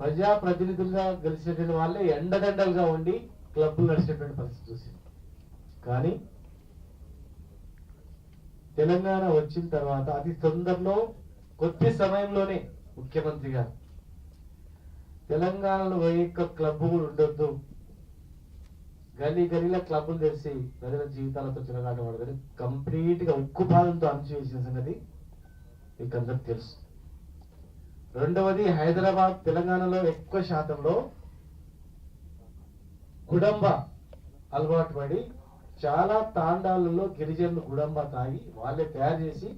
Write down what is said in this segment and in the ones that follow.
ప్రజాప్రతినిధులుగా గెలిచినటువంటి వాళ్ళే ఎండదండలుగా ఉండి క్లబ్లు నడిచినటువంటి పరిస్థితి చూసింది. కానీ తెలంగాణ వచ్చిన తర్వాత అతి తొందరలో కొద్ది సమయంలోనే ముఖ్యమంత్రి గారు తెలంగాణలో ఒక్క క్లబ్ కూడా ఉండొద్దు, గల్లీ గల్లీలో క్లబ్లు తెరిచి ప్రజల జీవితాలతో చిరగాటపడదని కంప్లీట్ గా ఉక్కుపాదంతో అణచివేసిన సంగతి మీకు అందరికి తెలుసు. రెండవది, హైదరాబాద్ తెలంగాణలో ఎక్కువ శాతంలో గుడంబ అలవాటు పడి చాలా తాండాలలో గిరిజనులు గుడంబ తాగి వాళ్ళే తయారు చేసి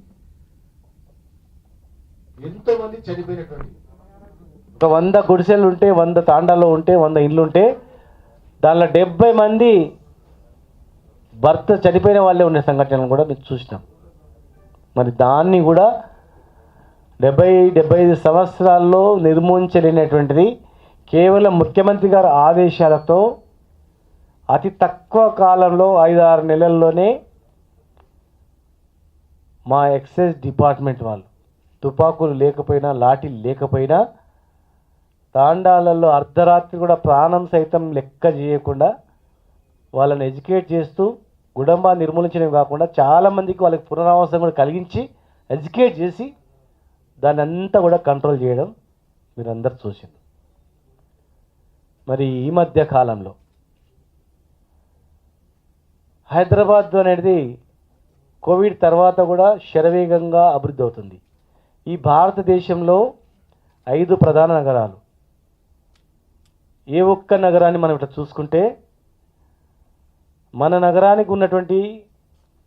ఎంతో మంది చనిపోయినటువంటి, ఒక 100 గుడిసెలు ఉంటే 100 తాండాల్లో ఉంటే 100 ఇండ్లు ఉంటే దానిలో 70 మంది భర్త చనిపోయిన వాళ్ళే ఉండే సంఘటనలు కూడా మీకు చూసినాం. మరి దాన్ని కూడా 70-75 సంవత్సరాల్లో నిర్మూలించలేనటువంటిది కేవలం ముఖ్యమంత్రి గారి ఆదేశాలతో అతి తక్కువ కాలంలో 5-6 నెలల్లోనే మా ఎక్సైజ్ డిపార్ట్మెంట్ వాళ్ళు తుపాకులు లేకపోయినా లాఠీలు లేకపోయినా తాండాలలో అర్ధరాత్రి కూడా ప్రాణం సైతం లెక్క చేయకుండా వాళ్ళని ఎడ్యుకేట్ చేస్తూ గుడంబా నిర్మూలించడం కాకుండా చాలామందికి వాళ్ళకి పునరావాసం కూడా కలిగించి ఎడ్యుకేట్ చేసి దాన్ని అంతా కూడా కంట్రోల్ చేయడం మీరందరూ చూసింది. మరి ఈ మధ్య కాలంలో హైదరాబాద్ అనేది కోవిడ్ తర్వాత కూడా శరవేగంగా అభివృద్ధి అవుతుంది. ఈ భారతదేశంలో 5 ప్రధాన నగరాలు, ఏ ఒక్క నగరాన్ని మనం ఇట్లా చూసుకుంటే మన నగరానికి ఉన్నటువంటి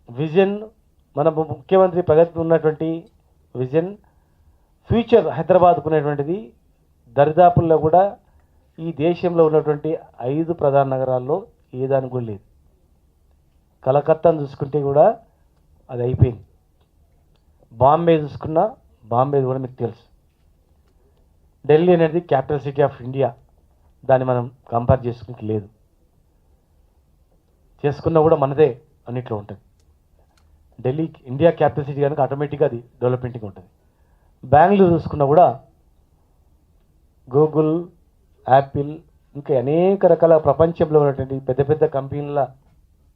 విజన్, మన ముఖ్యమంత్రి ప్రగతికి ఉన్నటువంటి విజన్, ఫ్యూచర్ హైదరాబాద్కు ఉన్నటువంటిది దరిదాపుల్లో కూడా ఈ దేశంలో ఉన్నటువంటి 5 ప్రధాన నగరాల్లో ఏ దాని కూడా లేదు. కలకత్తాను చూసుకుంటే కూడా అది అయిపోయింది. బాంబే చూసుకున్నా బాంబే కూడా మీకు తెలుసు. ఢిల్లీ అనేది క్యాపిటల్ సిటీ ఆఫ్ ఇండియా, దాన్ని మనం కంపేర్ చేసుకుంటే లేదు, చేసుకున్నా కూడా మనదే అన్నిట్లో ఉంటుంది. ఢిల్లీ ఇండియా క్యాపిటల్ సిటీ కనుక ఆటోమేటిక్గా అది డెవలప్మెంట్గా ఉంటుంది. బెంగళూరు చూసుకున్నా కూడా గూగుల్, యాపిల్ ఇంకా అనేక రకాల ప్రపంచంలో ఉన్నటువంటి పెద్ద పెద్ద కంపెనీల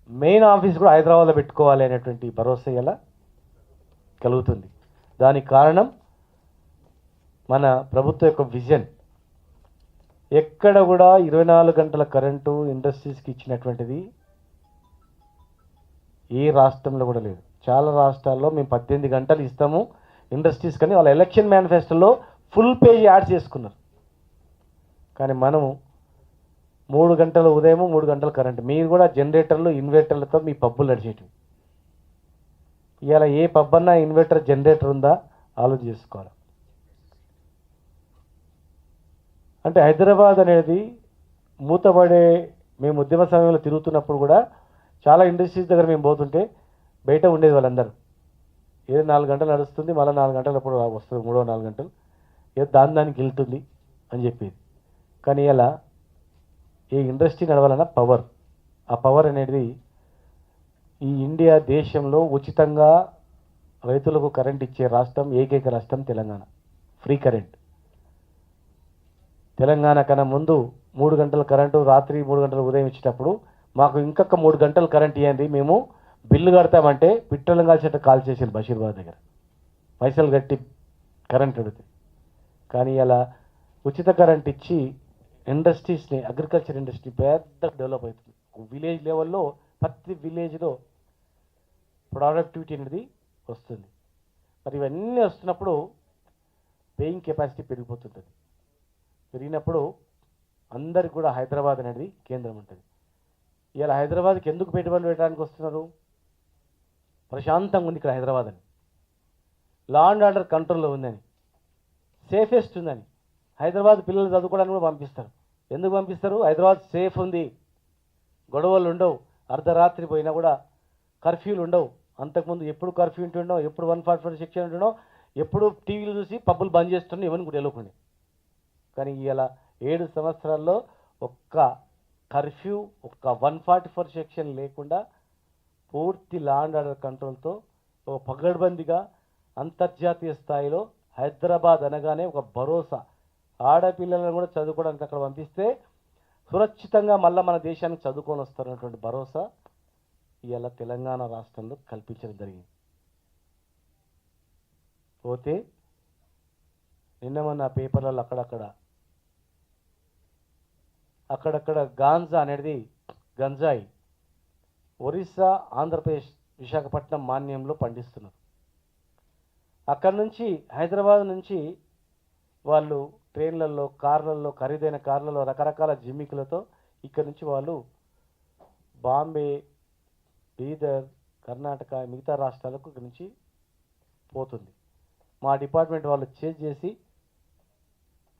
మెయిన్ ఆఫీస్ కూడా హైదరాబాద్లో పెట్టుకోవాలి అనేటువంటి భరోసా ఎలా కలుగుతుంది. దానికి కారణం మన ప్రభుత్వం యొక్క విజన్. ఎక్కడ కూడా 24 గంటల కరెంటు ఇండస్ట్రీస్కి ఇచ్చినటువంటిది ఏ రాష్ట్రంలో కూడా లేదు. చాలా రాష్ట్రాల్లో మేము 18 గంటలు ఇస్తాము ఇండస్ట్రీస్ కానీ వాళ్ళ ఎలక్షన్ మేనిఫెస్టోలో ఫుల్ పేజ్ యాడ్ చేసుకున్నారు. కానీ మనము 3 గంటల ఉదయం 3 గంటల కరెంటు, మీరు కూడా జనరేటర్లు ఇన్వర్టర్లతో మీ పబ్బులు నడిచేటివి. ఇవాళ ఏ పబ్ అన్నా ఇన్వర్టర్ జనరేటర్ ఉందా ఆలోచన చేసుకోవాలి. అంటే హైదరాబాద్ అనేది మూతపడే, మేము ఉద్యమ సమయంలో తిరుగుతున్నప్పుడు కూడా చాలా ఇండస్ట్రీస్ దగ్గర మేము పోతుంటే బయట ఉండేది వాళ్ళందరూ, ఏదో 4 గంటలు నడుస్తుంది మళ్ళీ 4 గంటలప్పుడు వస్తుంది, 3-4 గంటలు ఏదో దానికి వెళ్తుంది అని చెప్పేది. కానీ ఇలా ఈ ఇండస్ట్రీ నడవాలన్న పవర్, ఆ పవర్ అనేది ఈ ఇండియా దేశంలో ఉచితంగా రైతులకు కరెంట్ ఇచ్చే రాష్ట్రం ఏకైక రాష్ట్రం తెలంగాణ. Free current. తెలంగాణ కన్నా ముందు 3 గంటల కరెంటు రాత్రి 3 గంటల ఉదయం ఇచ్చేటప్పుడు మాకు ఇంకొక 3 గంటలు కరెంట్ ఇవ్వండి, మేము బిల్లు కడతామంటే పిట్టలను కాల్చేట కాల్ చేసారు బషీర్బాద్ దగ్గర, పైసలు కట్టి కరెంట్ అడిగితే. కానీ ఇలా ఉచిత కరెంట్ ఇచ్చి ఇండస్ట్రీస్ని, అగ్రికల్చర్ ఇండస్ట్రీ పెద్ద డెవలప్ అవుతుంది. విలేజ్ లెవెల్లో ప్రతి విలేజ్లో ప్రొడక్టివిటీ అనేది వస్తుంది. మరి ఇవన్నీ వస్తున్నప్పుడు పేయింగ్ కెపాసిటీ పెరిగిపోతుంటుంది. పెరిగినప్పుడు అందరికి కూడా హైదరాబాద్ అనేది కేంద్రం ఉంటుంది. ఇవాళ హైదరాబాద్కి ఎందుకు పెట్టుబడులు పెట్టడానికి వస్తున్నారు? ప్రశాంతంగా ఉంది ఇక్కడ హైదరాబాద్ అని, లా అండ్ ఆర్డర్ కంట్రోల్లో ఉందని, సేఫెస్ట్ ఉందని. హైదరాబాద్ పిల్లలు చదువుకోవడానికి కూడా పంపిస్తారు. ఎందుకు పంపిస్తారు? హైదరాబాద్ సేఫ్ ఉంది, గొడవలు ఉండవు, అర్ధరాత్రి పోయినా కూడా కర్ఫ్యూలు ఉండవు. అంతకుముందు ఎప్పుడు కర్ఫ్యూ ఉంటుండో, ఎప్పుడు 144 సెక్షన్ ఉంటుండో, ఎప్పుడు టీవీలు చూసి పబ్బులు బంద్ చేస్తుండే, ఇవన్నీ కూడా వెళ్ళకుండా. కానీ ఇలా 7 సంవత్సరాల్లో ఒక్క కర్ఫ్యూ, ఒక్క 144 సెక్షన్ లేకుండా పూర్తి లా అండ్ ఆర్డర్ కంట్రోల్తో ఒక పగడ్బందీగా అంతర్జాతీయ స్థాయిలో హైదరాబాద్ అనగానే ఒక భరోసా, ఆడపిల్లలను కూడా చదువుకోవడానికి అక్కడ పంపిస్తే సురక్షితంగా మళ్ళీ మన దేశానికి చదువుకొని వస్తారన్నటువంటి భరోసా ఇవాళ తెలంగాణ రాష్ట్రంలో కల్పించడం జరిగింది. పోతే నిన్న మొన్న పేపర్లలో అక్కడక్కడ గాంజా అనేది గంజాయి ఒరిస్సా, ఆంధ్రప్రదేశ్, విశాఖపట్నం మాన్యంలో పండిస్తున్నారు. అక్కడ నుంచి హైదరాబాద్ నుంచి వాళ్ళు ట్రైన్లలో, కార్లలో, ఖరీదైన కార్లలో, రకరకాల జిమ్మికులతో ఇక్కడ నుంచి వాళ్ళు బాంబే, బీదర్, కర్ణాటక, మిగతా రాష్ట్రాలకు ఇక్కడ నుంచి పోతుంది. మా డిపార్ట్మెంట్ వాళ్ళు చేజ్ చేసి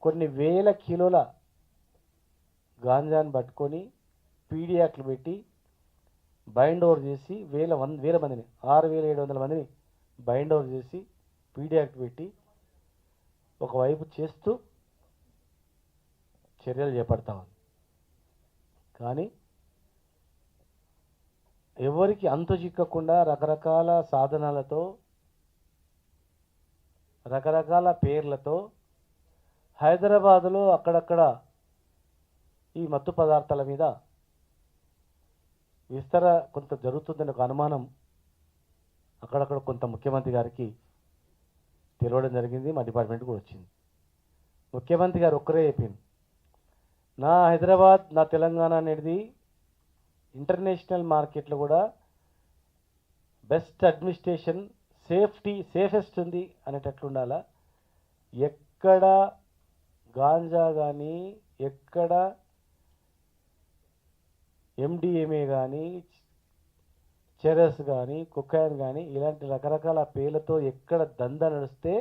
కొన్ని వేల కిలోల గాంజాను పట్టుకొని పీడీ యాక్ట్లు పెట్టి బైండ్ ఓవర్ చేసి వేల మందిని 6700 మందిని బైండ్ ఓవర్ చేసి పీడీ యాక్ట్ పెట్టి ఒకవైపు చేస్తూ చర్యలు చేపడతామని. కానీ ఎవరికి అంతు చిక్కకుండా రకరకాల సాధనాలతో, రకరకాల పేర్లతో హైదరాబాదులో అక్కడక్కడ ఈ మత్తు పదార్థాల మీద కొంత జరుగుతుందని ఒక అనుమానం అక్కడక్కడ కొంత ముఖ్యమంత్రి గారికి తెలవడం జరిగింది. మా డిపార్ట్మెంట్ కూడా వచ్చింది. ముఖ్యమంత్రి గారు ఒక్కరే చెప్పింది, నా హైదరాబాద్, నా తెలంగాణ అనేది ఇంటర్నేషనల్ మార్కెట్లో కూడా బెస్ట్ అడ్మినిస్ట్రేషన్, సేఫెస్ట్ ఉంది అనేటట్లు ఉండాలా. ఎక్కడ గాంజా కానీ, ఎక్కడ ఎండిఎంఏ కానీ, చెరస్ కానీ, కొకాయిన్ కానీ ఇలాంటి రకరకాల పేర్లతో ఎక్కడ దందా నడిస్తే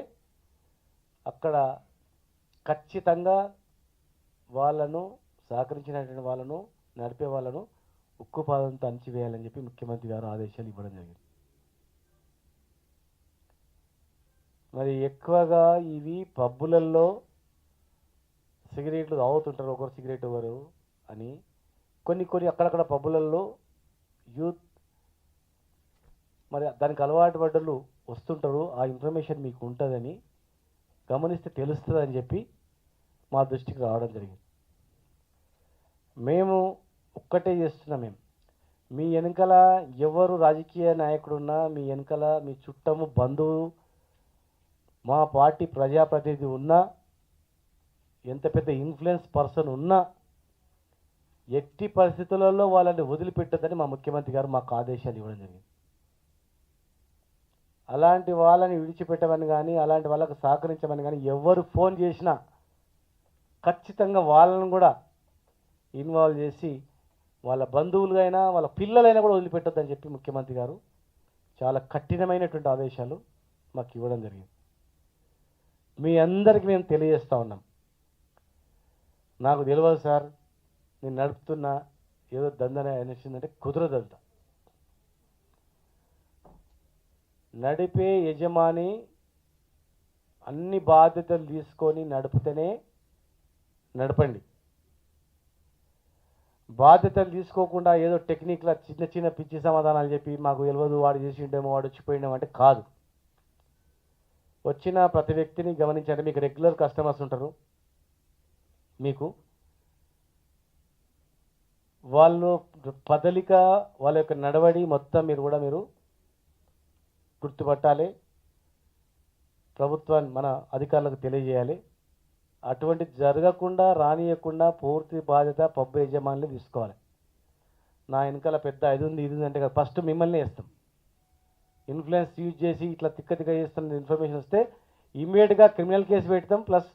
అక్కడ ఖచ్చితంగా వాళ్ళను, సహకరించినటువంటి వాళ్ళను, నడిపే వాళ్ళను ఉక్కుపాదంతో అణచివేయాలని చెప్పి ముఖ్యమంత్రి గారు ఆదేశాలు ఇవ్వడం జరిగింది. మరి ఎక్కువగా ఇవి పబ్బులలో సిగరెట్లు తాగుతుంటారు, ఒకరు సిగరెట్ ఒకరు అని కొన్ని అక్కడక్కడ పబ్బులలో యూత్ మరి దానికి అలవాటు పడ్డలు వస్తుంటారు. ఆ ఇన్ఫర్మేషన్ మీకు ఉంటుందని గమనిస్తే తెలుస్తుందని చెప్పి మా దృష్టికి రావడం జరిగింది. మేము ఒక్కటే చేస్తున్నాం, మీ వెనకాల ఎవరు రాజకీయ నాయకుడున్నా, మీ వెనకాల మీ చుట్టము, బంధువు, మా పార్టీ ప్రజాప్రతినిధి ఉన్నా, ఎంత పెద్ద ఇన్ఫ్లుయెన్స్ పర్సన్ ఉన్నా ఎట్టి పరిస్థితులలో వాళ్ళని వదిలిపెట్టొద్దని మా ముఖ్యమంత్రి గారు మాకు ఆదేశాలు ఇవ్వడం జరిగింది. అలాంటి వాళ్ళని విడిచిపెట్టమని కానీ, అలాంటి వాళ్ళకు సహకరించమని కానీ ఎవరు ఫోన్ చేసినా ఖచ్చితంగా వాళ్ళను కూడా ఇన్వాల్వ్ చేసి వాళ్ళ బంధువులైనా వాళ్ళ పిల్లలైనా కూడా వదిలిపెట్టొద్దని చెప్పి ముఖ్యమంత్రి గారు చాలా కఠినమైనటువంటి ఆదేశాలు మాకు ఇవ్వడం జరిగింది. మీ అందరికీ మేము తెలియజేస్తూ ఉన్నాం, నాకు తెలియదు సార్, నేను నడుపుతున్నా ఏదో దందనే అనిసిందంటే కుదరదంట. నడిపే యజమాని అన్ని బాధ్యతలు తీసుకొని నడిపితేనే నడపండి. బాధ్యతలు తీసుకోకుండా ఏదో టెక్నిక్లా చిన్న పిచ్చి సమాధానాలు చెప్పి మాకు తెలియదు, వాడు చేసిండేమో, వాడు వచ్చిపోయిండేమో అంటే కాదు. వచ్చిన ప్రతి వ్యక్తిని గమనించండి. మీకు రెగ్యులర్ కస్టమర్స్ ఉంటారు, మీకు వాళ్ళు పదలిక, వాళ్ళ యొక్క నడవడి మొత్తం మీరు గుర్తుపట్టాలి. ప్రభుత్వాన్ని, మన అధికారులకు తెలియజేయాలి. అటువంటిది జరగకుండా రానియకుండా పూర్తి బాధ్యత పబ్బు యజమానులు తీసుకోవాలి. నా వెనకాల పెద్ద ఇది ఉంది అంటే కదా, ఫస్ట్ మిమ్మల్ని వేస్తాం. ఇన్ఫ్లుయెన్స్ యూజ్ చేసి ఇట్లా తిక్క చేస్తున్న ఇన్ఫర్మేషన్ వస్తే ఇమ్మీడియట్గా క్రిమినల్ కేసు పెడతాం, ప్లస్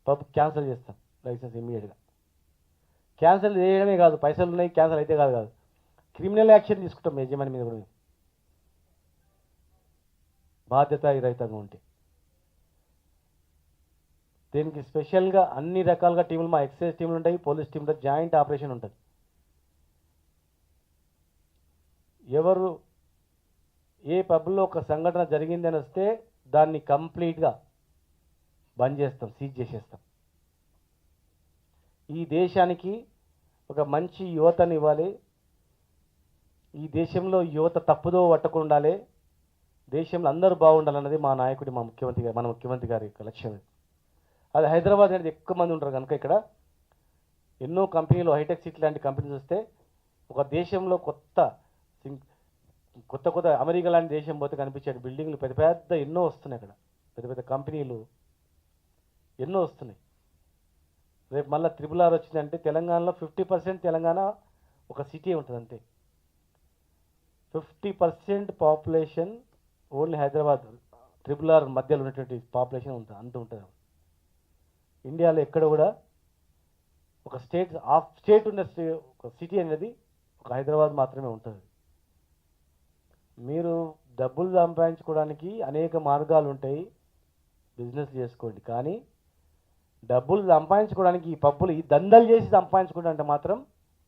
పబ్ క్యాన్సిల్ చేస్తాం లైసెన్స్. ఇమ్మీడియట్గా క్యాన్సిల్ చేయడమే కాదు, పైసలు ఉన్నాయి క్యాన్సిల్ అయితే కాదు, క్రిమినల్ యాక్షన్ తీసుకుంటాం యజమాని మీద కూడా, బాధ్యత రహితంగా ఉంటే. దీనికి స్పెషల్గా అన్ని రకాలుగా టీములు, మా ఎక్సైజ్ టీములు ఉంటాయి, పోలీస్ టీంలో జాయింట్ ఆపరేషన్ ఉంటుంది. ఎవరు ఏ పబ్లో ఒక సంఘటన జరిగిందని వస్తే దాన్ని కంప్లీట్గా బంద్ చేస్తాం, సీజ్ చేసేస్తాం. ఈ దేశానికి ఒక మంచి యువతని ఇవ్వాలి. ఈ దేశంలో యువత తప్పుదో పట్టకుండా ఉండాలి. దేశంలో అందరూ బాగుండాలన్నది మా నాయకుడి, మన ముఖ్యమంత్రి గారి యొక్క లక్ష్యం. అది హైదరాబాద్ అనేది ఎక్కువ మంది ఉంటారు కనుక ఇక్కడ ఎన్నో కంపెనీలు హైటెక్ సిటీ లాంటి కంపెనీస్ వస్తే ఒక దేశంలో కొత్త కొత్త అమెరికా లాంటి దేశం పోతే కనిపించే బిల్డింగ్లు పెద్ద పెద్ద ఎన్నో వస్తున్నాయి అక్కడ, పెద్ద పెద్ద కంపెనీలు ఎన్నో వస్తున్నాయి. రేపు మళ్ళీ RRR వచ్చిందంటే తెలంగాణలో 50% తెలంగాణ ఒక సిటీ ఉంటుంది అంతే. 50% పాపులేషన్ ఓన్లీ హైదరాబాద్ RRR మధ్యలో ఉన్నటువంటి పాపులేషన్ ఉంటుంది, అంత ఉంటుంది. ఇండియాలో ఎక్కడ కూడా ఒక స్టేట్ ఉన్న ఒక సిటీ అనేది ఒక హైదరాబాద్ మాత్రమే ఉంటుంది. మీరు డబ్బులు సంపాదించుకోవడానికి అనేక మార్గాలు ఉంటాయి, బిజినెస్ చేసుకోండి. కానీ డబ్బులు సంపాదించుకోవడానికి ఈ పబ్బులు ఈ దందలు చేసి సంపాదించుకుంటే మాత్రం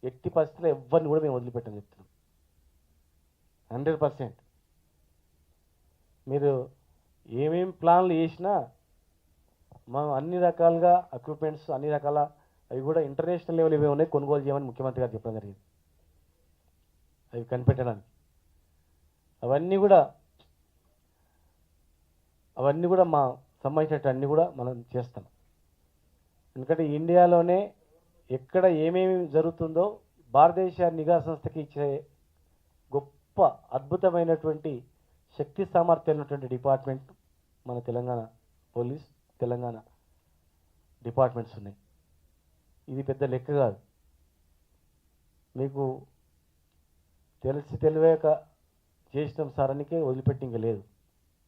ఎట్టి పరిస్థితుల్లో ఎవరిని కూడా మేము వదిలిపెట్టని చెప్తున్నాం. 100% మీరు ఏమేమి ప్లాన్లు చేసినా మనం అన్ని రకాలుగా ఎక్విప్మెంట్స్ అన్ని రకాల అవి కూడా ఇంటర్నేషనల్ లెవెల్ ఇవే ఉన్నాయి, కొనుగోలు చేయమని ముఖ్యమంత్రి గారు చెప్పడం జరిగింది. అవి కనిపెట్టడానికి అవన్నీ కూడా మా సంబంధించినట్టు అన్నీ కూడా మనం చేస్తాం. ఎందుకంటే ఇండియాలోనే ఎక్కడ ఏమేమి జరుగుతుందో భారతదేశ నిఘా సంస్థకి ఇచ్చే గొప్ప అద్భుతమైనటువంటి శక్తి సామర్థ్యాలు ఉన్నటువంటి డిపార్ట్మెంట్ మన తెలంగాణ పోలీస్, తెలంగాణ డిపార్ట్మెంట్స్ ఉన్నాయి. ఇది పెద్ద లెక్క కాదు. మీకు తెలియక చేసినాం సార్ అనికే వదిలిపెట్టి ఇంకా లేదు.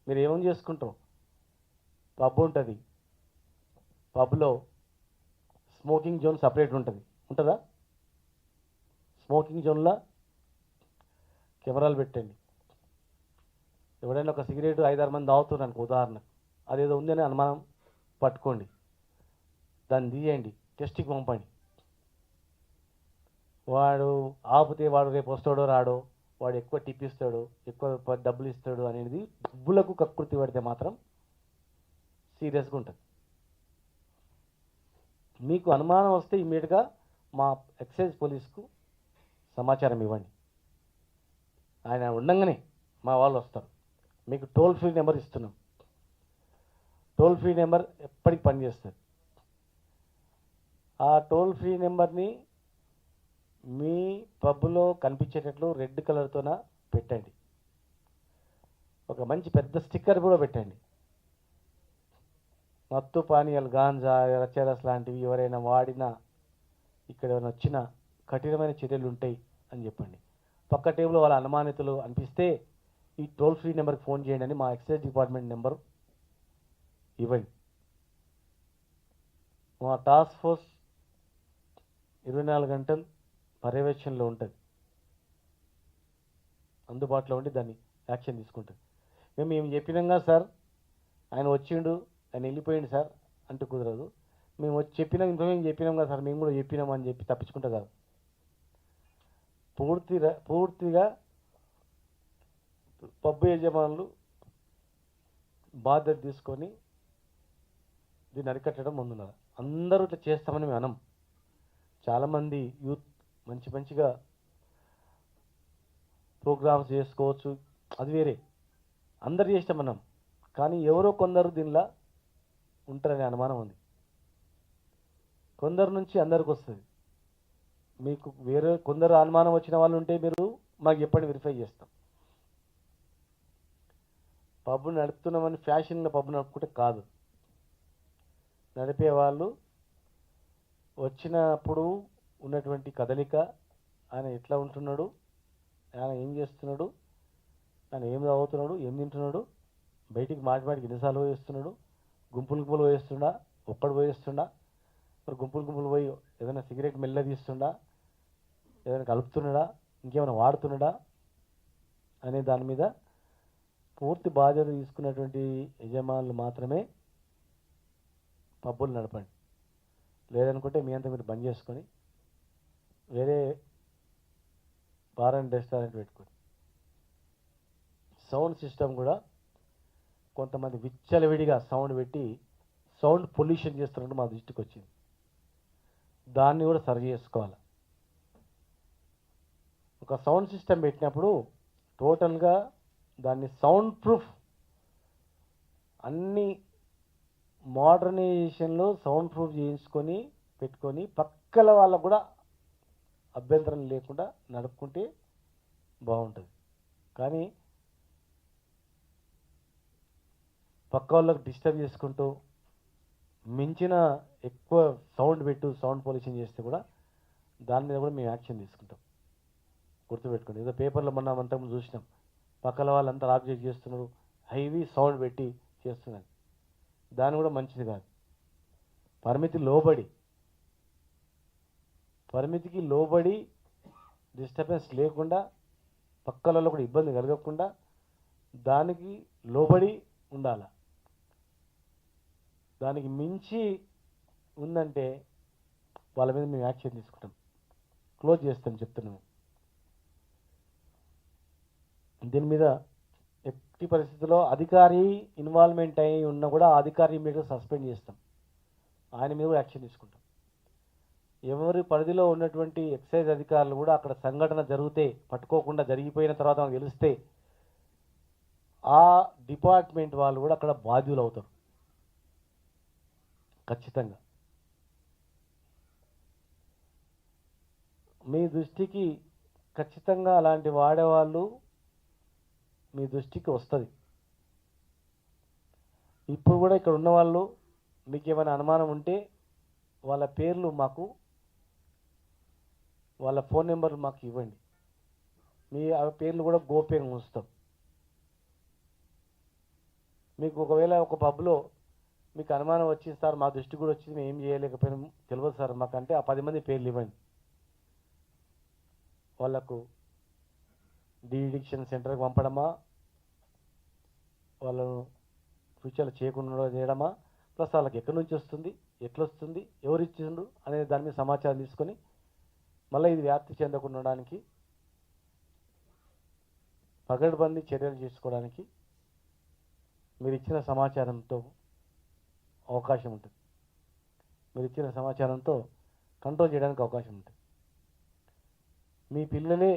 మీరు ఏమని చేసుకుంటాం, పబ్ ఉంటుంది, పబ్లో స్మోకింగ్ జోన్ సపరేట్ ఉంటుందా? స్మోకింగ్ జోన్లో కెమెరాలు పెట్టండి. ఎవడైనా ఒక సిగరెట్ 5-6 మంది తాగుతున్నారు అనుకో ఉదాహరణకు, అదేదో ఉందని అనుమానం పట్టుకోండి, దాన్ని తీయండి, టెస్ట్కి పంపండి. వాడు ఆపితే వాడు రేపు వస్తాడో రాడో, వాడు ఎక్కువ టిప్ ఇస్తాడు, ఎక్కువ డబ్బులు ఇస్తాడు అనేది డబ్బులకు కకృతి పడితే మాత్రం సీరియస్గా ఉంటుంది. మీకు అనుమానం వస్తే ఇమ్మీడియట్గా మా ఎక్సైజ్ పోలీస్కు సమాచారం ఇవ్వండి. ఆయన ఉండగానే మా వాళ్ళు వస్తారు. మీకు టోల్ ఫ్రీ నెంబర్ ఇస్తున్నాం. టోల్ ఫ్రీ నెంబర్ ఎప్పటికి పనిచేస్తుంది. ఆ టోల్ ఫ్రీ నెంబర్ని మీ పబ్లో కనిపించేటట్లు రెడ్ కలర్తోన పెట్టండి. ఒక మంచి పెద్ద స్టిక్కర్ కూడా పెట్టండి. మత్తు పానీయాలు గాంజా, రచరస్ లాంటివి ఎవరైనా వాడినా, ఇక్కడ ఎవరైనా వచ్చినా కఠినమైన చర్యలు ఉంటాయి అని చెప్పండి. పక్క టేబుల్ వాళ్ళ అనుమానితులు అనిపిస్తే ఈ టోల్ ఫ్రీ నెంబర్కి ఫోన్ చేయండి అని మా ఎక్సైజ్ డిపార్ట్మెంట్ నెంబరు ఇవ్వండి. మా టాస్క్ ఫోర్స్ 24 గంటలు పర్యవేక్షణలో ఉంటుంది, అందుబాటులో ఉండి దాన్ని యాక్షన్ తీసుకుంటుంది. మేము చెప్పినాంగా సార్, ఆయన వచ్చిండు, ఆయన వెళ్ళిపోయింది సార్ అంటూ కుదరదు. మేము వచ్చి చెప్పినాం, ఇన్ఫర్మేషన్ చెప్పినాం కదా సార్, మేము కూడా చెప్పినామని చెప్పి తప్పించుకుంటా కాదు. పూర్తిగా పబ్బు యజమానులు బాధ్యత తీసుకొని దీన్ని అరికట్టడం ముందున్నారు. అందరూ ఇట్లా చేస్తామని మేము అనం. చాలామంది యూత్ మంచిగా ప్రోగ్రామ్స్ చేసుకోవచ్చు, అది వేరే, అందరు చేస్తామన్నాం. కానీ ఎవరో కొందరు దీనిలో ఉంటారనే అనుమానం ఉంది. కొందరు నుంచి అందరికి వస్తుంది. మీకు వేరే కొందరు అనుమానం వచ్చిన వాళ్ళు ఉంటే మీరు మాకు చెప్పండి, వెరిఫై చేస్తాం. పబ్బు నడుపుతున్నామని ఫ్యాషన్గా పబ్బు నడుపుకుంటే కాదు. నడిపే వాళ్ళు వచ్చినప్పుడు ఉన్నటువంటి కదలిక, ఆయన ఎట్లా ఉంటున్నాడు, ఆయన ఏం చేస్తున్నాడు, ఆయన ఏం తాగుతున్నాడు, ఏం తింటున్నాడు, బయటికి మాటికి ఎన్నిసార్లు పోయేస్తున్నాడు, గుంపులు పోయేస్తుండా, ఒక్కడు పోయేస్తుండా, మరి గుంపులు పోయి ఏదైనా సిగరెట్ మెల్ల తీస్తుండా, ఏదైనా కలుపుతున్నాడా, ఇంకేమైనా వాడుతున్నాడా అనే దాని మీద పూర్తి బాధ్యత తీసుకున్నటువంటి యజమానులు మాత్రమే పబ్బులు నడపండి. లేదనుకుంటే మీ అంతా మీరు బంద్ చేసుకొని వేరే బార్ అండ్ రెస్టారెంట్ పెట్టుకోండి. సౌండ్ సిస్టమ్ కూడా కొంతమంది విచ్చలవిడిగా సౌండ్ పెట్టి సౌండ్ పొల్యూషన్ చేస్తున్నట్టు మా దృష్టికి వచ్చింది. దాన్ని కూడా సరి చేసుకోవాలి. ఒక సౌండ్ సిస్టమ్ పెట్టినప్పుడు టోటల్గా దాన్ని సౌండ్ ప్రూఫ్ అన్ని మోడర్నైజేషన్లో సౌండ్ ప్రూఫ్ చేయించుకొని పెట్టుకొని పక్కల వాళ్ళకు కూడా అభ్యంతరం లేకుండా నడుపుకుంటే బాగుంటుంది. కానీ పక్క వాళ్ళకి డిస్టర్బ్ చేసుకుంటూ మించిన ఎక్కువ సౌండ్ పెట్టు సౌండ్ పొల్యూషన్ చేస్తే కూడా దాని మీద కూడా మేము యాక్షన్ తీసుకుంటాం. గుర్తుపెట్టుకోండి. ఏదో పేపర్లో మనం అంతకుముందు చూసినాం, పక్కల వాళ్ళంతా ఆబ్జెక్ట్ చేస్తున్నారు, హైవీ సౌండ్ పెట్టి చేస్తున్నారు. దాని కూడా మంచిది కాదు. పరిమితికి లోబడి డిస్టర్బెన్స్ లేకుండా పక్కలలో కూడా ఇబ్బంది కలగకుండా దానికి లోబడి ఉండాలి. దానికి మించి ఉందంటే వాళ్ళ మీద మేము యాక్షన్ తీసుకుంటాం, క్లోజ్ చేస్తాం చెప్తున్నాము. దీని మీద ఎట్టి పరిస్థితుల్లో అధికారి ఇన్వాల్వ్మెంట్ అయి ఉన్నా కూడా ఆ అధికారి మీద సస్పెండ్ చేస్తాం, ఆయన మీద కూడా యాక్షన్ తీసుకుంటాం. ఎవరి పరిధిలో ఉన్నటువంటి ఎక్సైజ్ అధికారులు కూడా అక్కడ సంఘటన జరిగితే పట్టుకోకుండా జరిగిపోయిన తర్వాత మనకు తెలిస్తే ఆ డిపార్ట్మెంట్ వాళ్ళు కూడా అక్కడ బాధ్యులు అవుతారు ఖచ్చితంగా. మీ దృష్టికి ఖచ్చితంగా అలాంటి వాడేవాళ్ళు మీ దృష్టికి వస్తుంది. ఇప్పుడు కూడా ఇక్కడ ఉన్నవాళ్ళు మీకు ఏమైనా అనుమానం ఉంటే వాళ్ళ పేర్లు మాకు, వాళ్ళ ఫోన్ నెంబర్లు మాకు ఇవ్వండి. మీ పేర్లు కూడా గోప్యంగా ఉంచుతాం. మీకు ఒకవేళ ఒక పబ్లో మీకు అనుమానం వచ్చింది సార్, మా దృష్టి కూడా వచ్చింది, మేము ఏం చేయలేకపోయినాం తెలియదు సార్ మాకు అంటే ఆ 10 మంది పేర్లు ఇవ్వండి. వాళ్ళకు డీడిక్షన్ సెంటర్కి పంపడమా, వాళ్ళను ఫ్యూచర్లో చేయకుండా చేయడమా, ప్లస్ వాళ్ళకి ఎక్కడి నుంచి వస్తుంది, ఎట్లా వస్తుంది, ఎవరు ఇచ్చిండు అనే దాని మీద సమాచారం తీసుకొని మళ్ళీ ఇది వ్యాప్తి చెందకుండా ఉండడానికి పగడ్బందీ చర్యలు చేసుకోవడానికి మీరు ఇచ్చిన సమాచారంతో అవకాశం ఉంటుంది. మీరు ఇచ్చిన సమాచారంతో కంట్రోల్ చేయడానికి అవకాశం ఉంటుంది. మీ పిల్లలే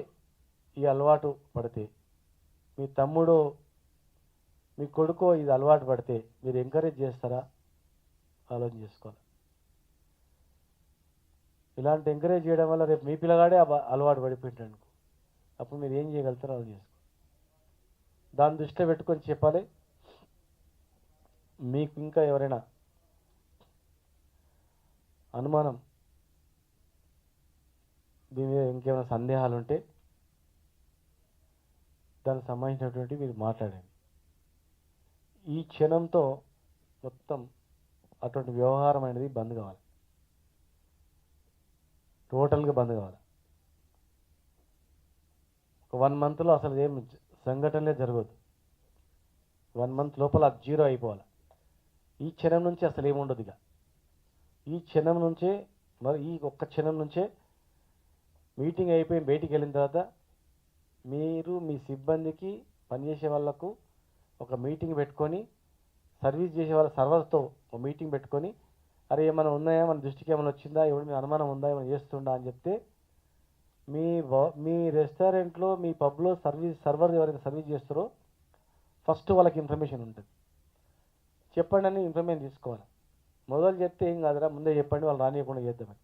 ఈ అలవాటు పడితే, మీ తమ్ముడు మీ కొడుకో ఇది అలవాటు పడితే మీరు ఎంకరేజ్ చేస్తారా ఆలోచన చేసుకోవాలి. ఇలాంటి ఎంకరేజ్ చేయడం వల్ల రేపు మీ పిల్లగాడే అలవాటు పడిపోయింటాడు అనుకో, అప్పుడు మీరు ఏం చేయగలుగుతారో ఆలోచన చేసుకోవాలి. దాన్ని దృష్టిలో పెట్టుకొని చెప్పాలి. మీకు ఇంకా ఎవరైనా అనుమానం, దీని మీద ఇంకేమైనా సందేహాలు ఉంటే దానికి సంబంధించినటువంటి మీరు మాట్లాడండి. ఈ క్షణంతో మొత్తం అటువంటి వ్యవహారం అనేది బంద్ కావాలి, టోటల్గా బంద్ కావాలి. ఒక 1 మంత్లో అసలు ఏం సంఘటనలే జరగదు. 1 మంత్ లోపల అది జీరో అయిపోవాలి. ఈ క్షణం నుంచి అసలు ఏముండదు. ఇక ఈ క్షణం నుంచే, మరి ఈ ఒక్క క్షణం నుంచే మీటింగ్ అయిపోయి బయటికి వెళ్ళిన తర్వాత మీరు మీ సిబ్బందికి, పనిచేసే వాళ్ళకు ఒక మీటింగ్ పెట్టుకొని, సర్వీస్ చేసే వాళ్ళ సర్వర్తో ఒక మీటింగ్ పెట్టుకొని, అరే ఏమైనా ఉన్నాయా, మన దృష్టికి ఏమైనా వచ్చిందా, ఎవరు మీ అనుమానం ఉందా, ఏమైనా చేస్తుందా అని చెప్తే మీ రెస్టారెంట్లో, మీ పబ్లో సర్వర్ ఎవరైతే సర్వీస్ చేస్తారో ఫస్ట్ వాళ్ళకి ఇన్ఫర్మేషన్ ఉంటుంది. చెప్పండి అని ఇన్ఫర్మేషన్ తీసుకోవాలి. మొదలు చెప్తే ఏం కాదురా, ముందే చెప్పండి, వాళ్ళు రానియకుండా చేద్దామని.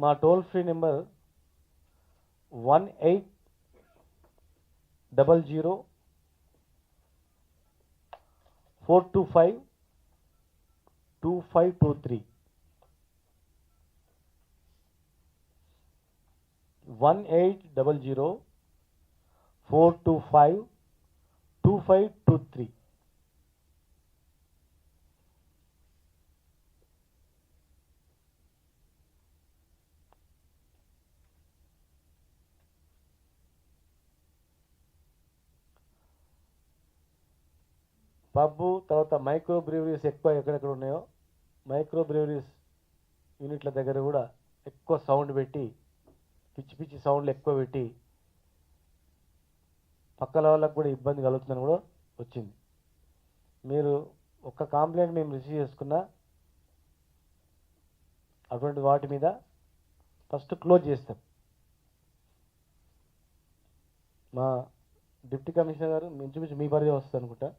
మా టోల్ ఫ్రీ నెంబర్ 1800-425-2523. 1800-425-2523. పబ్బు తర్వాత మైక్రో బ్రీవరీస్ ఎక్కువ ఎక్కడెక్కడ ఉన్నాయో మైక్రో బ్రీవరీస్ యూనిట్ల దగ్గర కూడా ఎక్కువ సౌండ్ పెట్టి, పిచ్చి పిచ్చి సౌండ్లు ఎక్కువ పెట్టి పక్కల వాళ్ళకు కూడా ఇబ్బంది కలుగుతుందని కూడా వచ్చింది. మీరు ఒక్క కంప్లైంట్ మేము రిసీవ్ చేసుకున్నా అటువంటి వాటి మీద ఫస్ట్ క్లోజ్ చేస్తాం. మా డిప్యూటీ కమిషనర్ గారు ఇంచుమించు మీ పరిధి వస్తుంది అనుకుంటా,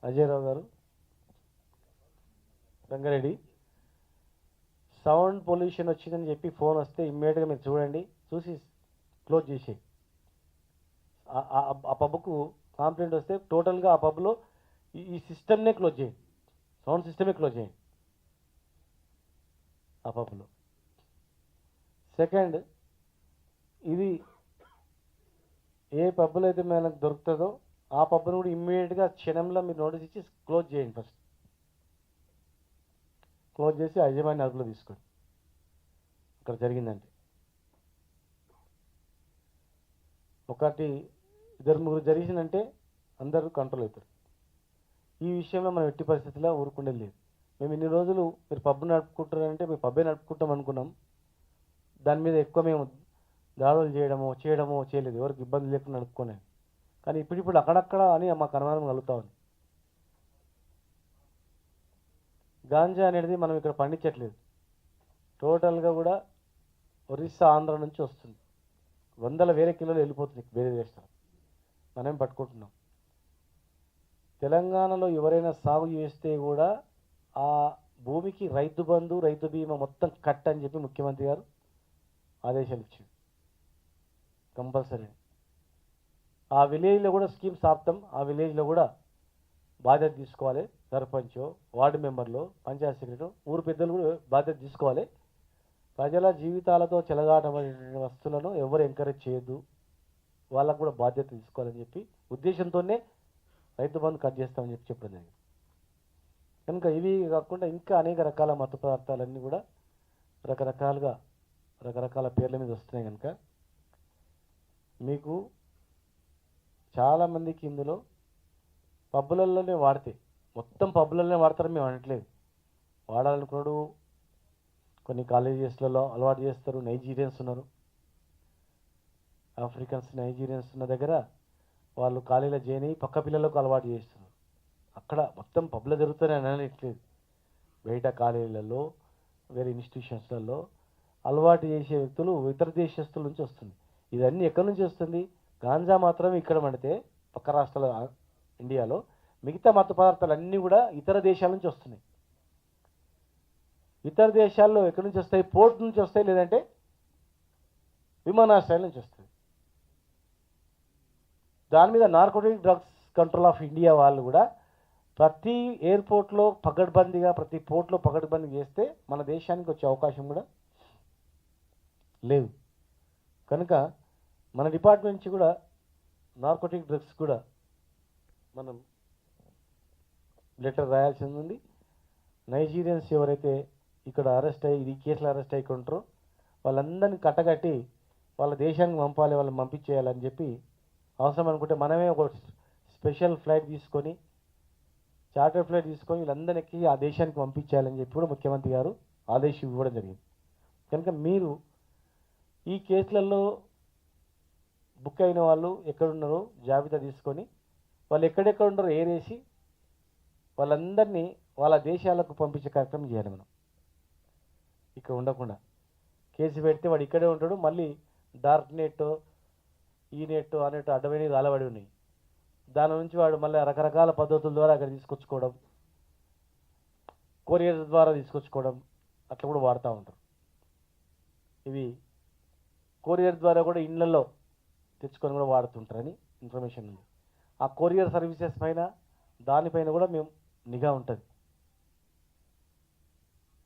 అజయరావు గారు, రంగారెడ్డి. సౌండ్ పొల్యూషన్ వచ్చిందని చెప్పి ఫోన్ వస్తే ఇమ్మీడియట్గా మీరు చూడండి, చూసి క్లోజ్ చేసేయి. ఆ పబ్కు కంప్లైంట్ వస్తే టోటల్గా ఆ పబ్లో ఈ సిస్టమ్నే క్లోజ్ చేయండి, సౌండ్ సిస్టమే క్లోజ్ చేయండి ఆ పబ్లో. సెకండ్, ఇది ఏ పబ్లో అయితే మనకు దొరుకుతుందో ఆ పబ్ను కూడా ఇమ్మీడియట్గా క్షణంలో మీరు నోటీస్ ఇచ్చి క్లోజ్ చేయండి. ఫస్ట్ క్లోజ్ చేసి యజమాని అదుపులో తీసుకోండి. ఇక్కడ జరిగిందంటే ఒకటి ఇద్దరు ముగ్గురు జరిగిందంటే అందరూ కంట్రోల్ అవుతారు. ఈ విషయంలో మనం ఎట్టి పరిస్థితుల్లో ఊరుకుండేది లేదు. మేము ఇన్ని రోజులు మీరు పబ్బు నడుపుకుంటారంటే మేము పబ్బే నడుపుకుంటాం అనుకున్నాం. దాని మీద ఎక్కువ మేము దాడులు చేయడమో చేయలేదు, ఎవరికి ఇబ్బంది లేకుండా నడుపుకోలేదు. కానీ ఇప్పుడు అక్కడక్కడ అని మాకు అనుమానం కలుగుతా ఉంది. గాంజా అనేది మనం ఇక్కడ పండించట్లేదు, టోటల్గా కూడా ఒరిస్సా, ఆంధ్ర నుంచి వస్తుంది. వందల వేల కిలోలు వెళ్ళిపోతుంది వేరే దేశాలు, మనమేం పట్టుకుంటున్నాం. తెలంగాణలో ఎవరైనా సాగు చేస్తే కూడా ఆ భూమికి రైతు బంధు, రైతు బీమా మొత్తం కట్ అని చెప్పి ముఖ్యమంత్రి గారు ఆదేశాలు ఇచ్చారు కంపల్సరీ. ఆ విలేజ్లో కూడా స్కీమ్స్ ఆపుతాం, ఆ విలేజ్లో కూడా బాధ్యత తీసుకోవాలి. సర్పంచో, వార్డు మెంబర్లు, పంచాయత్ సెక్రటరీ, ఊరు పెద్దలు కూడా బాధ్యత తీసుకోవాలి. ప్రజల జీవితాలతో చెలగాటమైన వస్తువులను ఎవరు ఎంకరేజ్ చేయొద్దు, వాళ్ళకు కూడా బాధ్యత తీసుకోవాలని చెప్పి ఉద్దేశంతోనే రైతు బంధు కట్ చేస్తామని చెప్పి చెప్పడం జరిగింది. కనుక ఇవి కాకుండా ఇంకా అనేక రకాల మత్తు పదార్థాలన్నీ కూడా రకరకాల పేర్ల మీద వస్తున్నాయి. కనుక మీకు చాలామందికి ఇందులో పబ్బులలోనే వాడితే, మొత్తం పబ్బులలోనే వాడతారని మేము అనట్లేదు. వాడాలనుకున్నాడు కొన్ని కాలేజెస్లలో అలవాటు చేస్తారు. నైజీరియన్స్ ఉన్నారు, ఆఫ్రికన్స్, నైజీరియన్స్ ఉన్న దగ్గర వాళ్ళు కాలేజీలో జాయిన్ అయ్యి పక్క పిల్లలకు అలవాటు చేస్తున్నారు. అక్కడ మొత్తం పబ్లో జరుగుతూనే అనట్లేదు, బయట కాలేజీలలో, వేరే ఇన్స్టిట్యూషన్స్లలో అలవాటు చేసే వ్యక్తులు ఇతర దేశస్తుల నుంచి వస్తుంది. ఇదన్నీ ఎక్కడి నుంచి వస్తుంది? గాంజా మాత్రమే ఇక్కడ పడితే పక్క రాష్ట్రాల ఇండియాలో, మిగతా మత్తు పదార్థాలు అన్నీ కూడా ఇతర దేశాల నుంచి వస్తున్నాయి. ఇతర దేశాల్లో ఎక్కడి నుంచి వస్తాయి? పోర్ట్ నుంచి వస్తాయి, లేదంటే విమానాశ్రయాల నుంచి వస్తాయి. దాని మీద narcotic drugs control of India వాళ్ళు కూడా ప్రతి ఎయిర్పోర్ట్లో పగడ్బందీగా, ప్రతి పోర్ట్లో పగడ్బందీ చేస్తే మన దేశానికి వచ్చే అవకాశం కూడా లేదు. కనుక మన డిపార్ట్మెంట్ నుంచి కూడా నార్కోటిక్ డ్రగ్స్ కూడా మనం లెటర్ రాయాల్సింది ఉంది. నైజీరియన్స్ ఎవరైతే ఇక్కడ అరెస్ట్ అయ్యి, ఈ కేసులో అరెస్ట్ అయ్యి ఉంటారో వాళ్ళందరినీ కట్టగట్టి వాళ్ళ దేశానికి పంపాలి, వాళ్ళని పంపించేయాలని చెప్పి, అవసరం అనుకుంటే మనమే ఒక స్పెషల్ ఫ్లైట్ తీసుకొని, చార్టర్ ఫ్లైట్ తీసుకొని వీళ్ళందరినీ ఎక్కి ఆ దేశానికి పంపించాలని చెప్పి కూడా ముఖ్యమంత్రి గారు ఆదేశం ఇవ్వడం జరిగింది. కనుక మీరు ఈ కేసులలో బుక్ అయిన వాళ్ళు ఎక్కడున్నారో జాబితా తీసుకొని, వాళ్ళు ఎక్కడెక్కడ ఉన్నారో ఏరేసి వాళ్ళందరినీ వాళ్ళ దేశాలకు పంపించే కార్యక్రమం చేయాలి. మనం ఇక్కడ ఉండకుండా కేసు పెడితే వాడు ఇక్కడే ఉంటాడు, మళ్ళీ డార్క్ నెట్, ఈ నెట్, ఆ నెట్ అడ్డమైనవి అలవడి ఉన్నాయి. దాని నుంచి వాడు మళ్ళీ రకరకాల పద్ధతుల ద్వారా అక్కడ తీసుకొచ్చుకోవడం, కొరియర్ ద్వారా తీసుకొచ్చుకోవడం, అట్లా కూడా వాడుతూ ఉంటారు. ఇవి కొరియర్ ద్వారా కూడా ఇళ్లలో తెచ్చుకొని కూడా వాడుతుంటారని ఇన్ఫర్మేషన్ ఉంది. ఆ కొరియర్ సర్వీసెస్ పైన, దానిపైన కూడా మేము నిఘా ఉంటుంది.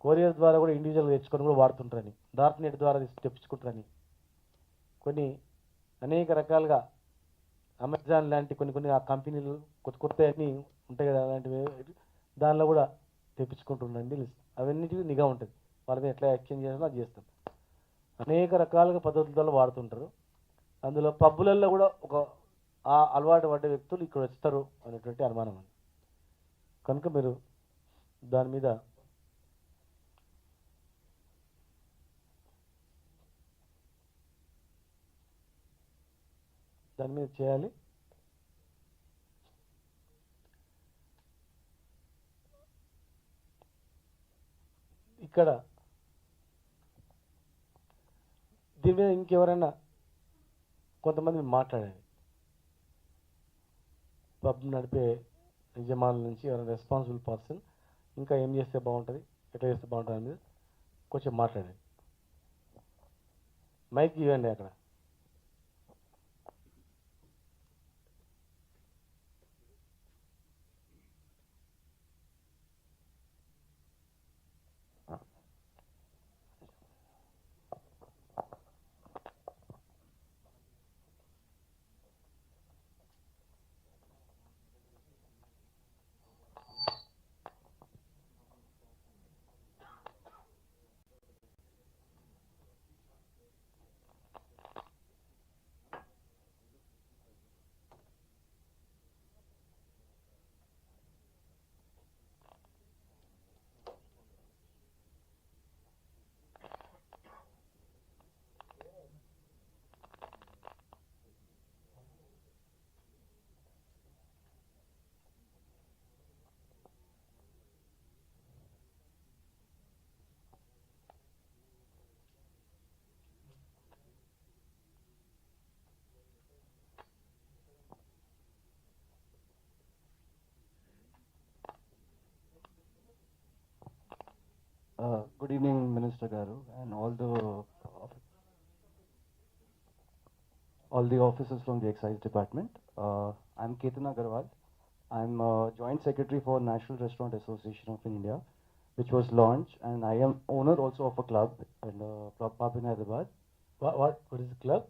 కొరియర్ ద్వారా కూడా ఇండివిజువల్గా తెచ్చుకొని కూడా వాడుతుంటారని, డార్క్ నెట్ ద్వారా తెప్పించుకుంటారని, కొన్ని అనేక రకాలుగా అమెజాన్ లాంటి కొన్ని ఆ కంపెనీలు కొత్త అన్నీ ఉంటాయి కదా, అలాంటివి దానిలో కూడా తెప్పించుకుంటుండండి. అవన్నిటికీ నిఘా ఉంటుంది. వాళ్ళ మీద ఎట్లా యాక్షన్ చేయాలో అది చేస్తాం. అనేక రకాలుగా పద్ధతులలో వాడుతుంటారు. అందులో పబ్బులలో కూడా ఒక ఆ అలవాటు పడ్డ వ్యక్తులు ఇక్కడ వస్తారు అనేటువంటి అనుమానం ఉంది. కనుక మీరు దాని మీద చేయాలి. ఇక్కడ దీని మీద ఇంకెవరైనా కొంతమంది మాట్లాడాలి. పబ్ నడిపే యజమానుల నుంచి ఎవరైనా రెస్పాన్సిబుల్ పర్సన్ ఇంకా ఏం చేస్తే బాగుంటుంది, ఎట్లా చేస్తే బాగుంటుంది అనేది కొంచెం మాట్లాడండి. మైక్ ఇవ్వండి అక్కడ. Good evening, Minister Garu, and all the officers from the Excise Department. I'm Ketan Agarwal. I'm Joint Secretary for National Restaurant Association of India, which was launched, and I am owner also of a club and pub in Hyderabad. What is the club?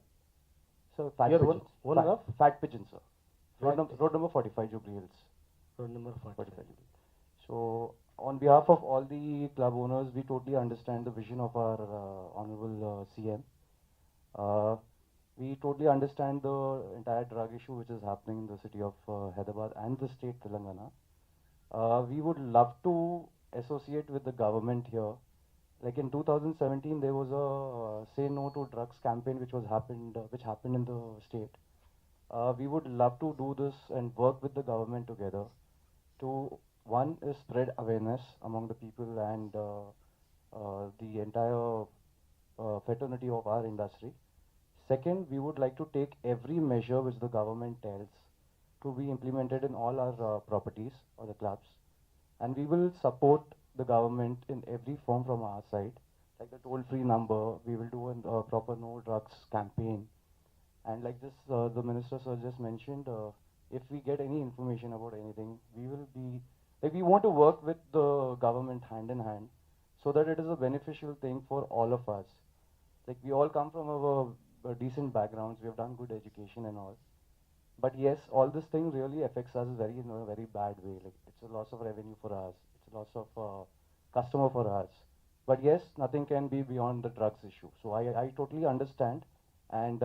So Fat You're Pigeons. owner of? Fat Pigeons, sir. Fat Road number 45, Jubilee Hills. Road number 45. So, on behalf of all the club owners, we totally understand the vision of our Honorable CM. We totally understand the entire drug issue which is happening in the city of Hyderabad and the state Telangana. We would love to associate with the government here. Like in 2017, there was a say no to drugs campaign which happened in the state. We would love to do this and work with the government together to one is spread awareness among the people and the entire fraternity of our industry. Second, we would like to take every measure which the government tells to be implemented in all our properties or the clubs, and we will support the government in every form from our side, like the toll-free number. We will do a proper no drugs campaign, and like this, the minister sir just mentioned, if we get any information about anything, we will be like we want to work with the government hand in hand, so that it is a beneficial thing for all of us. Like we all come from our decent backgrounds, we have done good education and all. But yes, all this thing really affects us very in a very bad way. Like it's a loss of revenue for us, it's a loss of customer for us. But yes, nothing can be beyond the drugs issue. So I totally understand, and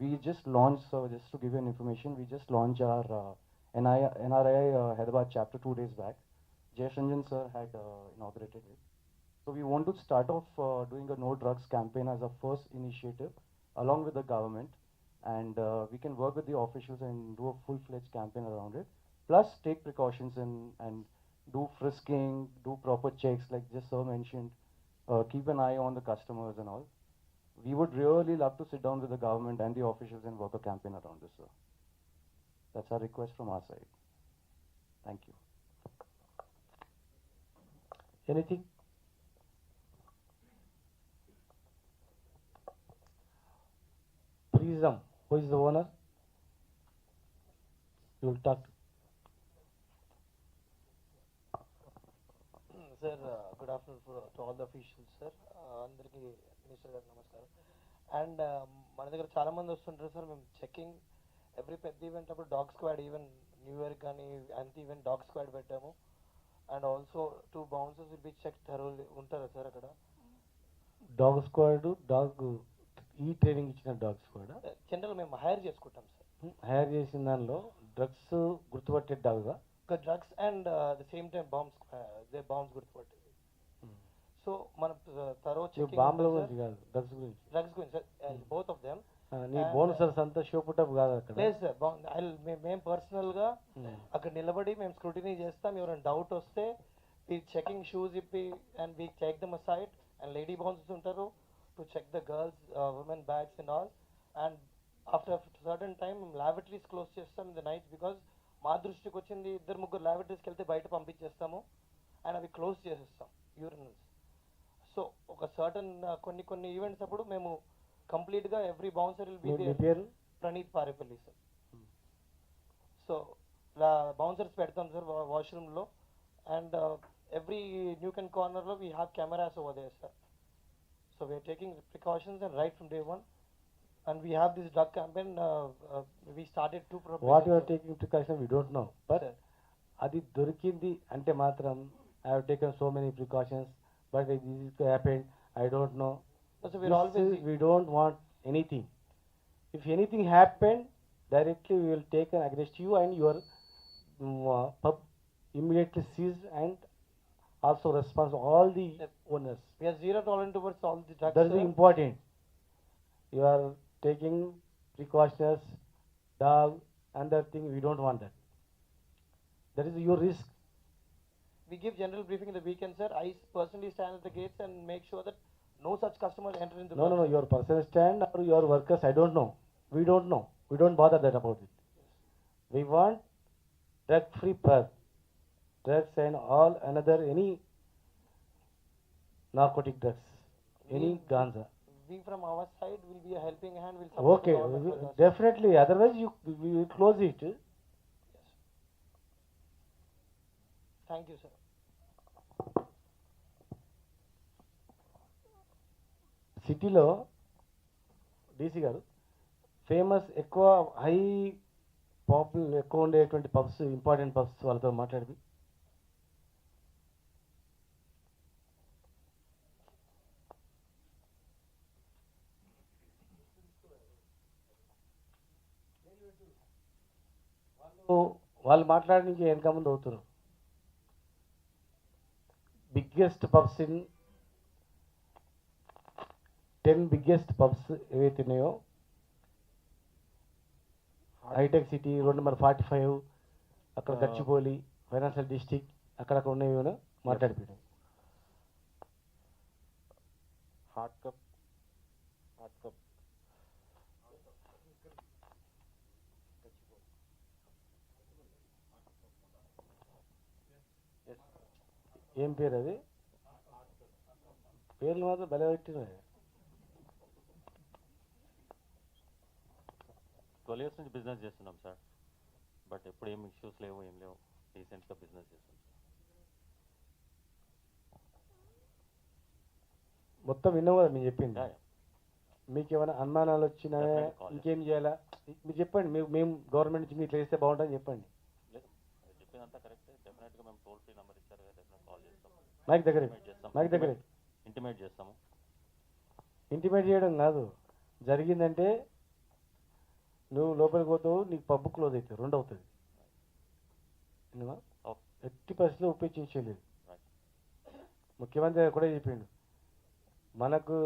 we just launched. So just to give you an information, we just launched our NRI Hyderabad chapter 2 days back. Jay Ranjan sir had inaugurated it. So we want to start off doing a no drugs campaign as a first initiative along with the government, and we can work with the officials and do a full-fledged campaign around it. Plus take precautions and do frisking, do proper checks like just sir mentioned, keep an eye on the customers and all. We would really love to sit down with the government and the officials and work a campaign around this, sir. That's our request from our side. Thank you. Anything? Prism, who is the owner? You will talk. Sir, good afternoon to all the officials, sir. అందరికీ minister గారు నమస్కారం. And మన దగ్గర చాలా మంది వస్తుంటారు sir. మేము checking every పెద్ద ఈవెంట్ అప్పుడు dog squad, even new year కానీ అంత ఈవెంట్ డాగ్ స్క్వాడ్ పెట్టాము. And also 2 bouncers will be check thoroughly ఉంటారా సార్ అక్కడ? డాగ్ స్క్వాడ్, డాగ్ ఈ ట్రైనింగ్ ఇచ్చిన డాగ్ స్క్వాడ్ జనరల్ మేము హైర్ చేసుకుంటాం సార్. హైర్ చేసిన దానిలో డ్రగ్స్ గుర్తుపట్టే డాగ్గా drugs and the same time bombs గుర్తుపట్టేది. సో మన థరో చెకింగ్ బాంబుల గురించి కాదు, డ్రగ్స్ గురించి సార్, బోత్ ఆఫ్ దెమ్. నీ బోనసర్స్ అంతా షోపుటప్ కాదు అక్కడ. లేదు సార్, మేము పర్సనల్గా అక్కడ నిలబడి మేము స్క్రూటినీ చేస్తాం. ఎవరైనా డౌట్ వస్తే వీ చెకింగ్ షూస్ ఇప్పి and we check them aside. And lady bouncers ఉంటారు to check the girls women bags and all. And after certain time మేము ల్యాబొరేటరీస్ క్లోజ్ చేస్తాం ఇన్ ద నైట్, బికాస్ మా దృష్టికి వచ్చింది 2-3 ల్యాబొరేటరీస్కి వెళ్తే బయట పంపించేస్తాము అండ్ అవి క్లోజ్ చేసేస్తాం యూరినల్స్. సో ఒక సర్టన్ కొన్ని ఈవెంట్స్ అప్పుడు మేము కంప్లీట్గా every bouncer will be me there. పేరు? Praneeth Parepalli sir. So bouncers పెడతాం సార్ వాష్రూమ్లో అండ్ ఎవ్రీ న్యూక్ అండ్ కార్నర్లో we have cameras over there sir. So we're taking precautions and right from day one and we have this drug campaign. We started two programs. What you are taking precaution we don't know, but adi dorikindi ante matram I have taken so many precautions, but this is happened, I don't know. So we're always we don't want anything. If anything happened, directly we will take an against you and your pub immediately seized and also response all the owners. We have zero tolerance towards all the drugs. That is important. You are taking precautions, dog, and that thing, we don't want that. That is your risk. We give general briefing in the weekend, sir. I personally stand at the gates and make sure that no such customers enter into the No, your personal stand or your workers, I don't know. We don't know. We don't bother that about it. We want drug-free pub. Drugs and all another, any narcotic drugs, any ganja. We from our side will be a helping hand. Will support Okay, the government with us. definitely. Otherwise, we will close it. Yes. Thank you, sir. సిటీలో DC గారు famous ఎక్కువ high popular ఎక్కువ ఉండేటువంటి pubs, important pubs వాళ్ళతో మాట్లాడి వాళ్ళు మాట్లాడడానికి వెనక ముందు అవుతారు. Biggest pubs in 10 biggest pubs ఏవైతే ఉన్నాయో హైటెక్ సిటీ 2 అక్కడ గచ్చిబౌలి ఫైనాన్షియల్ డిస్ట్రిక్ట్ అక్కడక్కడ ఉన్నవి మాట్లాడిపోయాడు. హాట్ కప్ ఏం పేరు అది? పేర్లు మాత్రం బల పెట్టినాయి. 12 years నుంచి బిజినెస్ చేస్తున్నాం సార్, బట్ ఎప్పుడు ఏం ఇష్యూస్ లేవు, ఏం లేవు, రీసెంట్గా బిజినెస్ చేస్తున్నాం. మొత్తం విన్నావు కదా మీరు చెప్పింది. మీకు ఏమైనా అనుమానాలు వచ్చినా ఇంకేం చేయాలా మీరు చెప్పండి. మేము గవర్నమెంట్ నుంచి మీకు చేస్తే బాగుంటుందని చెప్పండి. లేదు, చెప్పిందంతా కరెక్ట్. డెఫినెట్గా మేము టోల్ ఫ్రీ నెంబర్ ఇచ్చారు కదా, డెఫినెట్ కాల్ చేస్తాం. మైక్ దగ్గర ఇంటిమేట్ చేస్తాము. ఇంటిమేట్ చేయడం కాదు, జరిగిందంటే నువ్వు లోపలికి పోతావు, నీకు పబ్బు క్లోజ్ అవుతుంది, 2 అవుతుంది. ఎట్టి పరిస్థితిలో ఉపయోగించలేదు. ముఖ్యమంత్రి కూడా చెప్పిండు, మనకు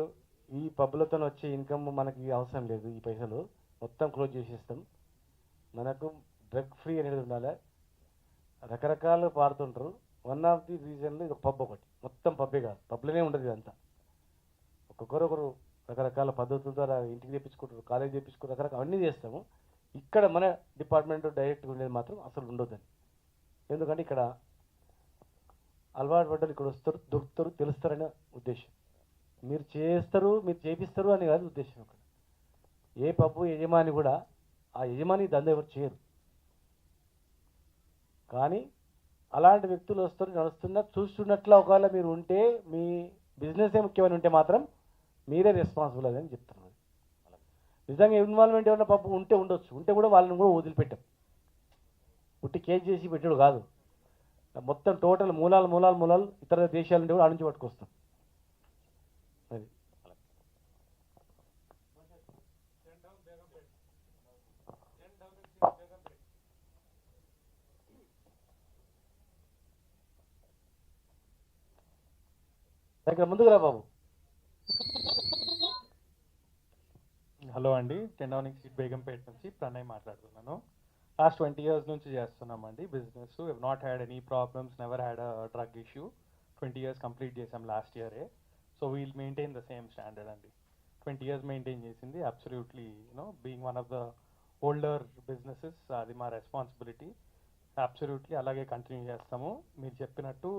ఈ పబ్బులతో వచ్చే ఇన్కమ్ మనకి అవసరం లేదు, ఈ పైసలు మొత్తం క్లోజ్ చేసేస్తాం, మనకు డ్రగ్ ఫ్రీ అనేది ఉండాలి. రకరకాలు పాడుతుంటారు. వన్ ఆఫ్ ది రీజన్లో ఇది పబ్ ఒకటి, మొత్తం పబ్బే కాదు, పబ్లోనే ఉండదు ఇదంతా. ఒక్కొక్కరు రకరకాల పద్ధతుల ద్వారా ఇంటికి తెప్పించుకుంటారు, కాలేజ్ తెప్పించుకుంటారు, రకరకాల అన్నీ చేస్తాము. ఇక్కడ మన డిపార్ట్మెంట్ డైరెక్ట్గా ఉండేది మాత్రం అసలు ఉండొద్దని. ఎందుకంటే ఇక్కడ అలవాటు పడ్డలు ఇక్కడ వస్తారు, దొరుకుతారు, తెలుస్తారనే ఉద్దేశం. మీరు చేస్తారు, మీరు చేపిస్తారు అని కాదు ఉద్దేశం. అక్కడ ఏ పబ్బు యజమాని కూడా ఆ యజమాని దందా ఎవరు చేయరు. కానీ అలాంటి వ్యక్తులు వస్తారు, నడుస్తున్నా చూస్తున్నట్లు ఒకవేళ మీరు ఉంటే, మీ బిజినెస్ ముఖ్యమని ఉంటే మాత్రం మీరే రెస్పాన్సిబుల్ అని చెప్తున్నారు. నిజంగా ఇన్వాల్వ్మెంట్ ఏమైనా పబ్బు ఉంటే ఉండొచ్చు, ఉంటే కూడా వాళ్ళని కూడా వదిలిపెట్టాం. పుట్టి కేజ్ చేసి పెట్టాడు కాదు, మొత్తం టోటల్ మూలాలు ఇతర దేశాల నుండి కూడా ఆడించి పట్టుకొస్తాం. అది దగ్గర ముందుకు రా బాబు. హలో అండి, 10 డౌనింగ్ స్ట్రీట్ బేగంపేట నుంచి ప్రణయ్ మాట్లాడుతున్నాను. లాస్ట్ 20 years నుంచి చేస్తున్నామండి business. Have not had any problems, never had a drug issue. 20 years complete చేసాం లాస్ట్ ఇయరే. So we'll maintain the same standard అండి. 20 years మెయింటైన్ చేసింది absolutely being one of the older businesses, అది మా responsibility. Absolutely అలాగే continue చేస్తాము. మీరు చెప్పినట్టు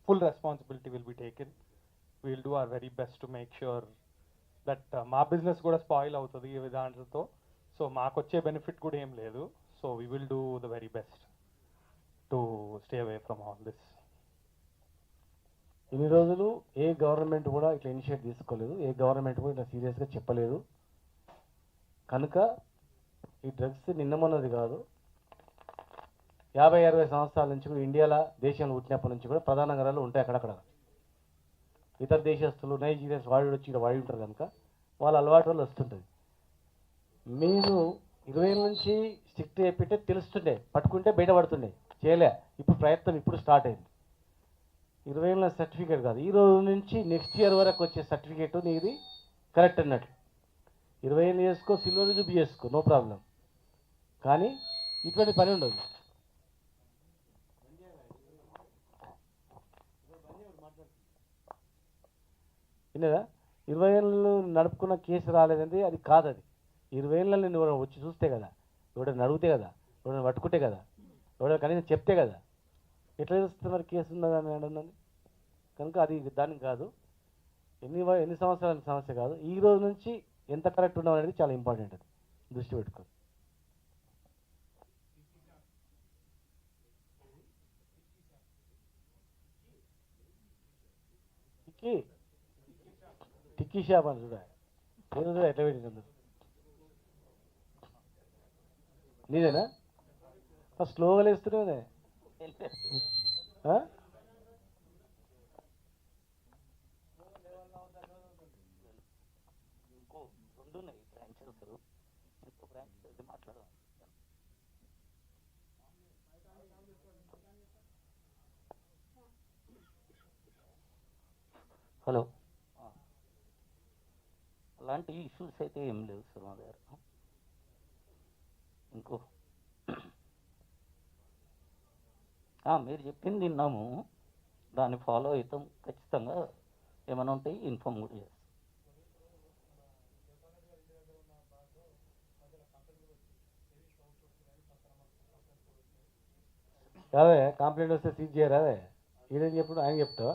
full responsibility will be taken. Will do our very best to make sure that మా business కూడా స్పాయిల్ అవుతుంది ఈ విధానంతో. సో మాకు వచ్చే బెనిఫిట్ కూడా ఏం లేదు. So we will do the very best to stay away from all this. ఇన్ని రోజులు ఏ గవర్నమెంట్ కూడా ఇట్లా ఇనిషియేట్ తీసుకోలేదు, ఏ గవర్నమెంట్ కూడా ఇట్లా సీరియస్గా చెప్పలేదు. కనుక ఈ డ్రగ్స్ నిన్న మొన్నది కాదు, 50-60 సంవత్సరాల నుంచి కూడా ఇండియాలో దేశంలో పుట్టినప్పటి నుంచి కూడా ప్రధాన నగరాలు ఉంటాయి అక్కడక్కడ. ఇతర దేశస్తులు నైజీరియన్స్ వాడి వచ్చి ఇక్కడ వాడి ఉంటారు కనుక వాళ్ళ అలవాటు వల్ల వస్తుంటుంది. మీరు 20 ఏళ్ళ నుంచి స్ట్రిక్ట్ చెప్పితే తెలుస్తుండే, పట్టుకుంటే బయటపడుతుండే, చేయలే. ఇప్పుడు ప్రయత్నం ఇప్పుడు స్టార్ట్ అయింది. 20 ఏళ్ళ సర్టిఫికేట్ కాదు, ఈ రోజు నుంచి నెక్స్ట్ ఇయర్ వరకు వచ్చే సర్టిఫికేట్ నీది కరెక్ట్ అన్నట్లు. 20 ఏళ్ళు చేసుకో, సిల్వర్ జూబీ చేసుకో, నో ప్రాబ్లం. కానీ ఇటువంటి పని ఉండదు. విన్నదా? 20 ఏళ్ళు నడుపుకున్న కేసు రాలేదండి, అది కాదు. అది 20 ఏళ్ళని నువ్వు వచ్చి చూస్తే కదా, ఎవడైనా అడిగితే కదా, ఎవడైనా పట్టుకుంటే కదా, ఎవడైనా కనీసం చెప్తే కదా. ఎట్లా తెలుస్తున్నారు కేసు ఉన్నదని అన్నది? కనుక అది దానికి కాదు, ఎన్ని సంవత్సరాల సమస్య కాదు. ఈ రోజు నుంచి ఎంత కరెక్ట్ ఉన్నాం అనేది చాలా ఇంపార్టెంట్. అది దృష్టి పెట్టుకో. టిక్కీ షాప్ అని చూడ, నేను చూడ ఎట్లా పెట్టినందుకు. నీదేనా? స్లోగా లేస్తున్నానే. హలో, అలాంటి ఇష్యూస్ అయితే ఏం లేవు సార్ మా దగ్గర. ఇంకో మీరు చెప్పింది విన్నాము, దాన్ని ఫాలో అవుతాం ఖచ్చితంగా. ఏమైనా ఉంటే ఇన్ఫామ్ కూడా చేస్తాం. అదే కంప్లైంట్ వస్తే సీజ్ చేయరా? అదే ఈడేం చెప్పుడు ఆయన చెప్తావా?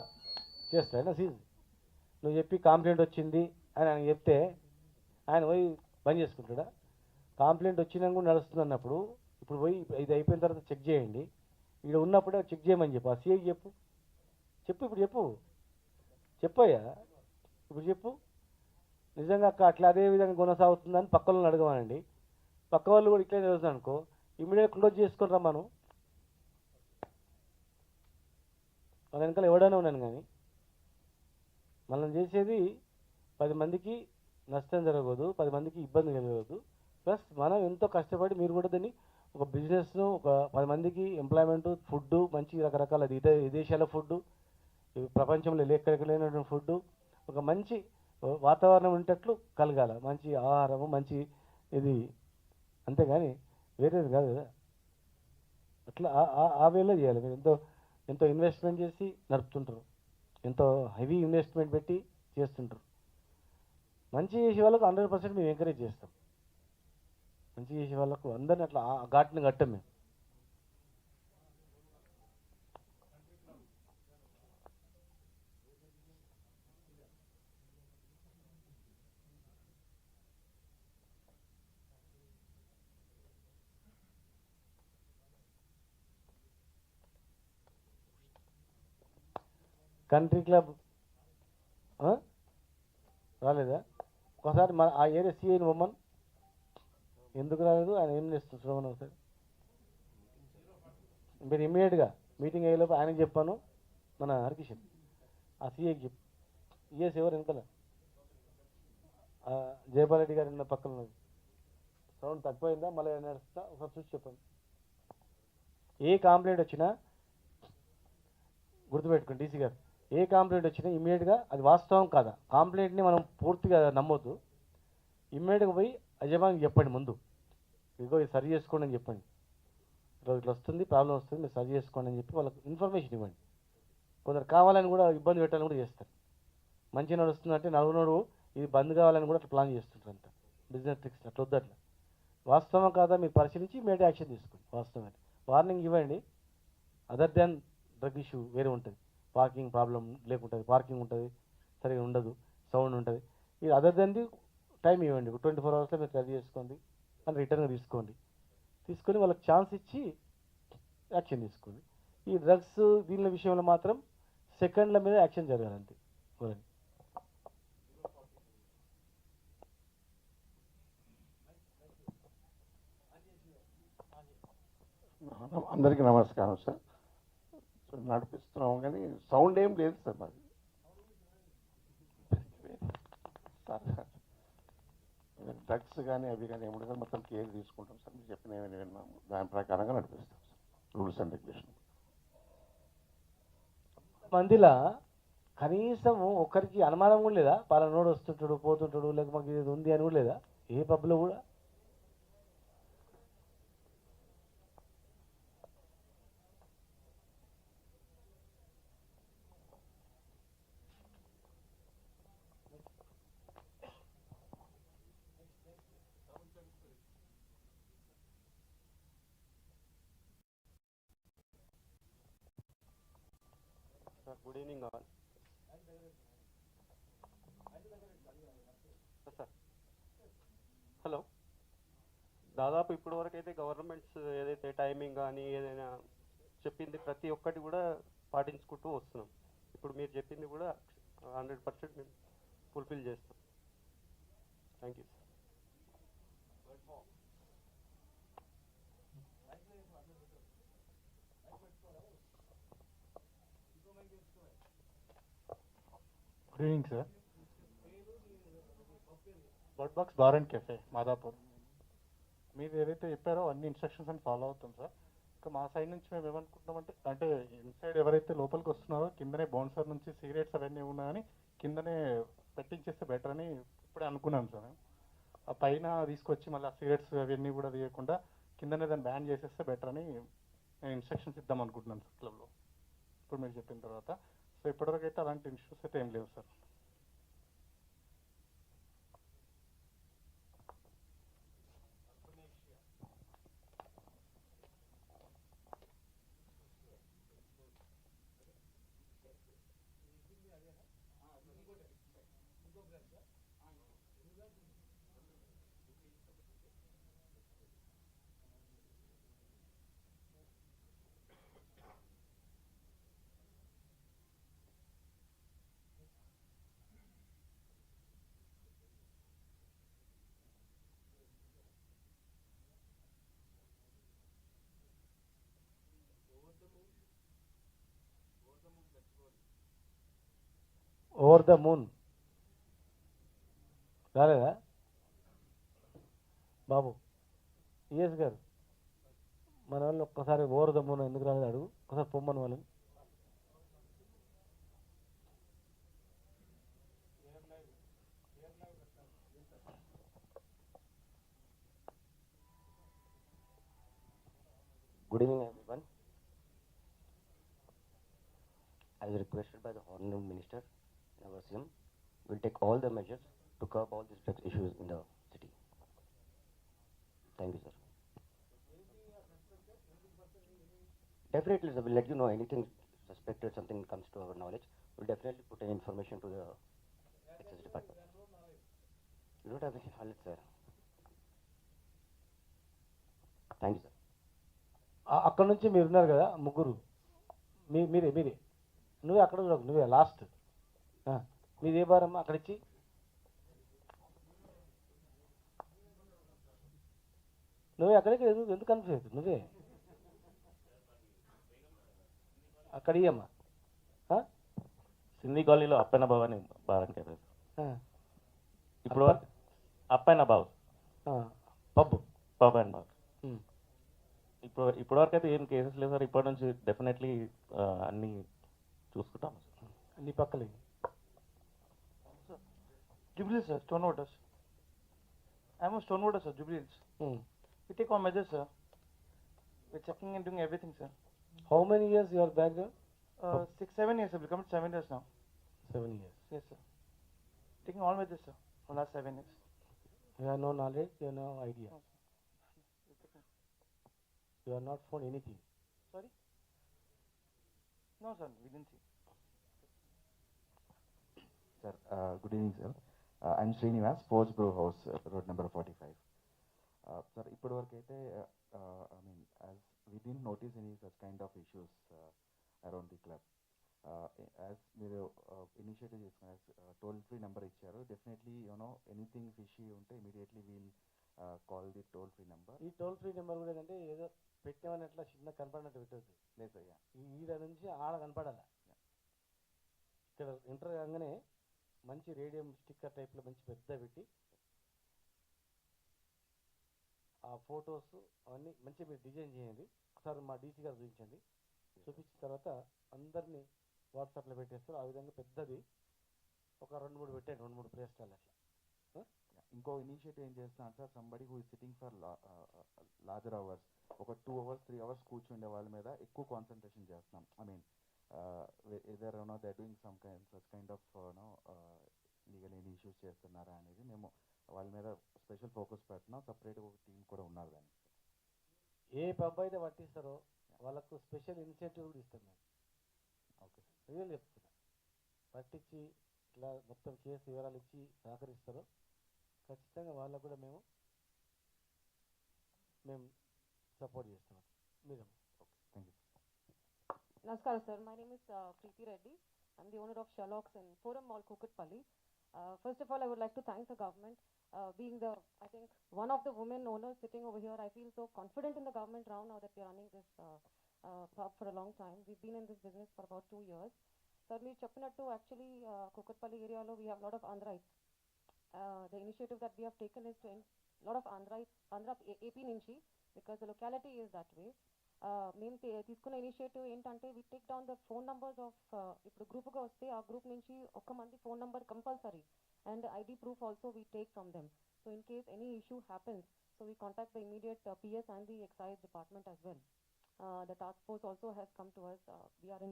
చేస్తాడా సీజ్? నువ్వు చెప్పి కంప్లైంట్ వచ్చింది అని ఆయన చెప్తే ఆయన పోయి బంద్ చేసుకుంటాడా? కంప్లైంట్ వచ్చినా కూడా నడుస్తుంది అన్నప్పుడు ఇప్పుడు పోయి ఇది అయిపోయిన తర్వాత చెక్ చేయండి, ఇక్కడ ఉన్నప్పుడే చెక్ చేయమని చెప్పు. ఆ సీఐకి చెప్పు. ఇప్పుడు చెప్పయ్యా, ఇప్పుడు చెప్పు. నిజంగా అట్లా అదే విధంగా కొనసాగుతుందని పక్క వాళ్ళని అడగమనండి. పక్క వాళ్ళు కూడా ఇట్లే తెలుసు అనుకో, ఇమీడియట్ క్లోజ్ చేసుకొని రమ్మను. వాళ్ళ వెనకాల ఎవడైనా ఉన్నాను కానీ మనం చేసేది 10 మందికి నష్టం జరగదు, 10 మందికి ఇబ్బంది కలగదు. ప్లస్ మనం ఎంతో కష్టపడి మీరు కూడా దాన్ని ఒక బిజినెస్ను ఒక 10 మందికి ఎంప్లాయ్మెంట్, ఫుడ్, మంచి రకరకాల విదేశాల ఫుడ్, ప్రపంచంలో ఎక్కడికి లేనటువంటి ఫుడ్, ఒక మంచి వాతావరణం ఉండేటట్లు కలగాల, మంచి ఆహారము, మంచి ఇది. అంతేగాని వేరేది కాదు కదా. అట్లా ఆ వేలో చేయాలి. మీరు ఎంతో ఇన్వెస్ట్మెంట్ చేసి నడుపుతుంటారు, ఎంతో హెవీ ఇన్వెస్ట్మెంట్ పెట్టి చేస్తుంటారు. మంచి చేసే వాళ్ళకు 100% మేము ఎంకరేజ్ చేస్తాం. మంచి చేసే వాళ్ళకు అందరిని అట్లా ఘాటుని కట్టాం మేము. కంట్రీ క్లబ్ రాలేదా? ఒకసారి మన ఆ ఏరియా సీఐని బొమ్మను ఎందుకు రాలేదు? ఆయన ఏం చేస్తుంది చూడమని ఒకసారి. మీరు ఇమ్మీడియట్గా మీటింగ్ అయ్యేలోపు ఆయనకి చెప్పాను, మన హరికిషన్ ఆ సీఐకి చెప్పు. ఈఎస్ ఎవరు వెనకాల? జయపాల్ రెడ్డి గారి పక్కన ఉన్నది. సౌండ్ తక్కువైందా మళ్ళీ నడుస్తా? ఒకసారి చూసి చెప్పండి. ఏ కంప్లైంట్ వచ్చినా గుర్తుపెట్టుకోండి డీసీ గారు, ఏ కంప్లైంట్ వచ్చినా ఇమ్మీడియట్గా అది వాస్తవం కాదా, కంప్లైంట్ని మనం పూర్తిగా నమ్మొద్దు. ఇమ్మీడియట్గా పోయి యజమానికి చెప్పండి ముందు, ఇదిగో ఇది సరి చేసుకోండి అని చెప్పండి. ఇట్లా వస్తుంది, ప్రాబ్లం వస్తుంది, మీరు సరి చేసుకోండి అని చెప్పి వాళ్ళకి ఇన్ఫర్మేషన్ ఇవ్వండి. కొందరు కావాలని కూడా ఇబ్బంది పెట్టాలని కూడా చేస్తారు. మంచిగా నడుస్తుందంటే నలుగునోడు ఇది బంద్ కావాలని కూడా అట్లా ప్లాన్ చేస్తుంటారు. అంత బిజినెస్ ట్రిక్స్ అట్లా వద్దు. అట్లా వాస్తవం కాదా మీరు పరిశీలించి ఇమ్మీడియట్ యాక్షన్ తీసుకోండి. వాస్తవం వార్నింగ్ ఇవ్వండి. అదర్ దాన్ డ్రగ్ ఇష్యూ వేరే ఉంటుంది, పార్కింగ్ ప్రాబ్లం లేకుంటుంది, పార్కింగ్ ఉంటుంది సరిగా ఉండదు, సౌండ్ ఉంటుంది. ఇది అదర్ దాన్ది టైం ఇవ్వండి, 24 అవర్స్లో మీరు క్లియర్ చేసుకోండి అని రిటర్న్గా తీసుకొని వాళ్ళకి ఛాన్స్ ఇచ్చి యాక్షన్ తీసుకోండి. ఈ డ్రగ్స్ దీని విషయంలో మాత్రం సెకండ్ల మీద యాక్షన్ జరగాలంతే. అందరికీ నమస్కారం సార్. నడిపిస్తున్నాము కానీ సౌండ్ ఏం లేదు సార్ మాది. డ్రగ్స్ కానీ అవి కానీ ఏమి కానీ మొత్తం కేర్ తీసుకుంటాం సార్. మీరు చెప్పిన ఏమైనా విన్నాము, దాని ప్రకారంగా నడిపిస్తాం సార్. రూల్స్ అండ్ రెగ్యులేషన్ మందిలా కనీసం ఒక్కరికి అనుమానం కూడా లేదా? పలానోడు వస్తుంటాడు పోతుంటాడు, లేక మాకు ఇది ఉంది అని కూడా లేదా ఏ పబ్లో కూడా? Good evening all. Sir hello, దాదాపు ఇప్పటి వరకు అయితే గవర్నమెంట్స్ ఏదైతే టైమింగ్ కానీ ఏదైనా చెప్పింది ప్రతి ఒక్కటి కూడా పాటించుకుంటూ వస్తున్నాం. ఇప్పుడు మీరు చెప్పింది కూడా 100% మేము ఫుల్ఫిల్ చేస్తాం. Thank you sir. Good evening sir. Bird box bar and cafe Madhapur. మీరు ఏదైతే చెప్పారో అన్ని ఇన్స్ట్రక్షన్స్ అని ఫాలో అవుతాం సార్. ఇంకా మా సైడ్ నుంచి మేము ఏమనుకుంటున్నామంటే, అంటే ఇన్సైడ్ ఎవరైతే లోపలికి వస్తున్నారో కిందనే బౌన్సర్ నుంచి సిగరెట్స్ అవన్నీ ఉన్నాయని కిందనే పెట్టించేస్తే బెటర్ అని ఇప్పుడే అనుకున్నాం సార్. ఆ పైన తీసుకొచ్చి మళ్ళీ ఆ సిగరెట్స్ అవన్నీ కూడా తీయకుండా కిందనే దాన్ని బ్యాన్ చేసేస్తే బెటర్ అని నేను ఇన్స్ట్రక్షన్స్ ఇద్దాం అనుకుంటున్నాను సార్ క్లబ్లో, ఇప్పుడు మీరు చెప్పిన తర్వాత. సో ఇప్పటివరకు అయితే అలాంటి ఇష్యూస్ అయితే ఏం లేవు సార్. ఓవర్ ద మూన్ రాలేదా బాబు? ఈఎస్ గారు, మన వాళ్ళు ఒక్కసారి ఓవర్ ద మూన్ ఎందుకు రాలేదు అడుగు, ఒకసారి పొమ్మని వాళ్ళని. Good evening, everyone. As requested by the Honorable Minister and our CM, we'll take all the measures to curb all these drug issues in the city. Thank you, sir. Definitely, sir. We'll let you know anything suspected, something comes to our knowledge. We'll definitely put an information to the Excise Department. You don't have any knowledge, sir. Thank you, sir. అక్కడ నుంచి మీరు ఉన్నారు కదా ముగ్గురు, మీరే నువ్వే అక్కడ చూడకు, నువ్వే లాస్ట్. మీది ఏ బారమ్మా అక్కడ ఇచ్చి? నువ్వే అక్కడికి ఎందుకు కన్ఫ్యూజ్ అవుతుంది? నువ్వే అక్కడ ఇయ్యమ్మా. సింధీ కాలనీలో అప్పైన భవాని బార్ అండ్ కెఫే. ఇప్పుడు అప్పైన బావ్ పబ్ అండ్ బార్. ఇప్పటివరకు అయితే ఏం కేసెస్ లేదు సార్. ఇప్పటి నుంచి డెఫినెట్లీ అన్నీ చూసుకుంటాం. నీ పక్కలే Jubilee, sir, stone waters. I'm a stone water, sir, Jubilee. We take all measures, sir. We're checking and doing everything, sir. How many years your back there? 6-7 years, sir. We've come to 7 years now. 7 years. Yes, sir. Taking all measures, sir, for the last 7 years. You have no knowledge, you have no idea. You have not found anything. Sorry? No, sir, we didn't see. Sir, good evening, sir. I'm Srinivas, Sports Brew House, road number 45. Sir, ఇప్పటివరకు అయితే I mean, as we didn't notice any such kind of issues around the club. As మీరు initiative చేసుకున్న toll free number ఇచ్చారు, definitely anything fishy ఉంటే immediately we'll call the toll free number. ఈ toll free number కూడా ఏంటంటే ఏదో పెట్టామని అట్లా చిన్న కనపడినట్టు పెట్టద్దు. లేదు అయ్యా, ఈడ నుంచి ఆడ కనపడాలి. ఇక్కడ ఎంటర్ కాగానే మంచి రేడియం స్టిక్కర్ టైప్లో మంచి పెద్ద పెట్టి ఆ ఫొటోస్ అవన్నీ మంచిగా మీరు డిజైన్ చేయండి. ఒకసారి మా డీసీ గారు చూపించండి. చూపించిన తర్వాత అందరినీ వాట్సాప్లో పెట్టేస్తారు. ఆ విధంగా పెద్దది ఒక 2-3 పెట్టండి, 2-3 ప్లేస్లలో అట్లా. ఇంకో ఇనిషియేటివ్ ఏం చేస్తున్నాను sir, somebody who is sitting for larger hours, ఒక 2 hours 3 hours కూర్చుండే వాళ్ళ మీద ఎక్కువ కాన్సన్ట్రేషన్ చేస్తున్నాం. I mean either they doing such kind of legal any issues చేస్తున్నారా అనేది మేము వాళ్ళ మీద స్పెషల్ ఫోకస్ పెడుతున్నాం. సపరేట్గా ఒక టీం కూడా ఉన్నారు దానికి. ఏ పబ్ అయితే పట్టిస్తారో వాళ్ళకు స్పెషల్ ఇనిషియేటివ్ కూడా ఇస్తాం మేము. ఓకే సార్, రియల్ చెప్తున్నా. పట్టించి ఇట్లా మొత్తం కేసు వివరాలు ఇచ్చి సహకరిస్తారో ఖచ్చితంగా వాళ్ళకు కూడా మేము సపోర్ట్ చేస్తాం. మీరు okay, thank you. Namaskar, sir. My name is Preeti Reddy. I'm the owner of Sherlock's in Forum Mall, Kukatpalli. First of all, I would like to thank the government. Being I think, one of the women owners sitting over here, I feel so confident in the government now that we are running this pub for a long time. We've been in this business for about 2 years. Sir, మీరు చెప్పినట్టు actually Kukatpalli area lo we have a lot of Andhrites. The initiative that we have taken is to a lot of Andhra AP నుంచి, because the locality is that way. మేము తీసుకున్న initiative ఏంటంటే we take down the phone numbers off, ఇప్పుడు గ్రూప్గా వస్తే ఆ group నుంచి ఒక్క మంది phone number compulsory and ID proof also we take from them. So in case any issue happens, so we contact the immediate PS and the excise department as well. The task force also has come to us. We are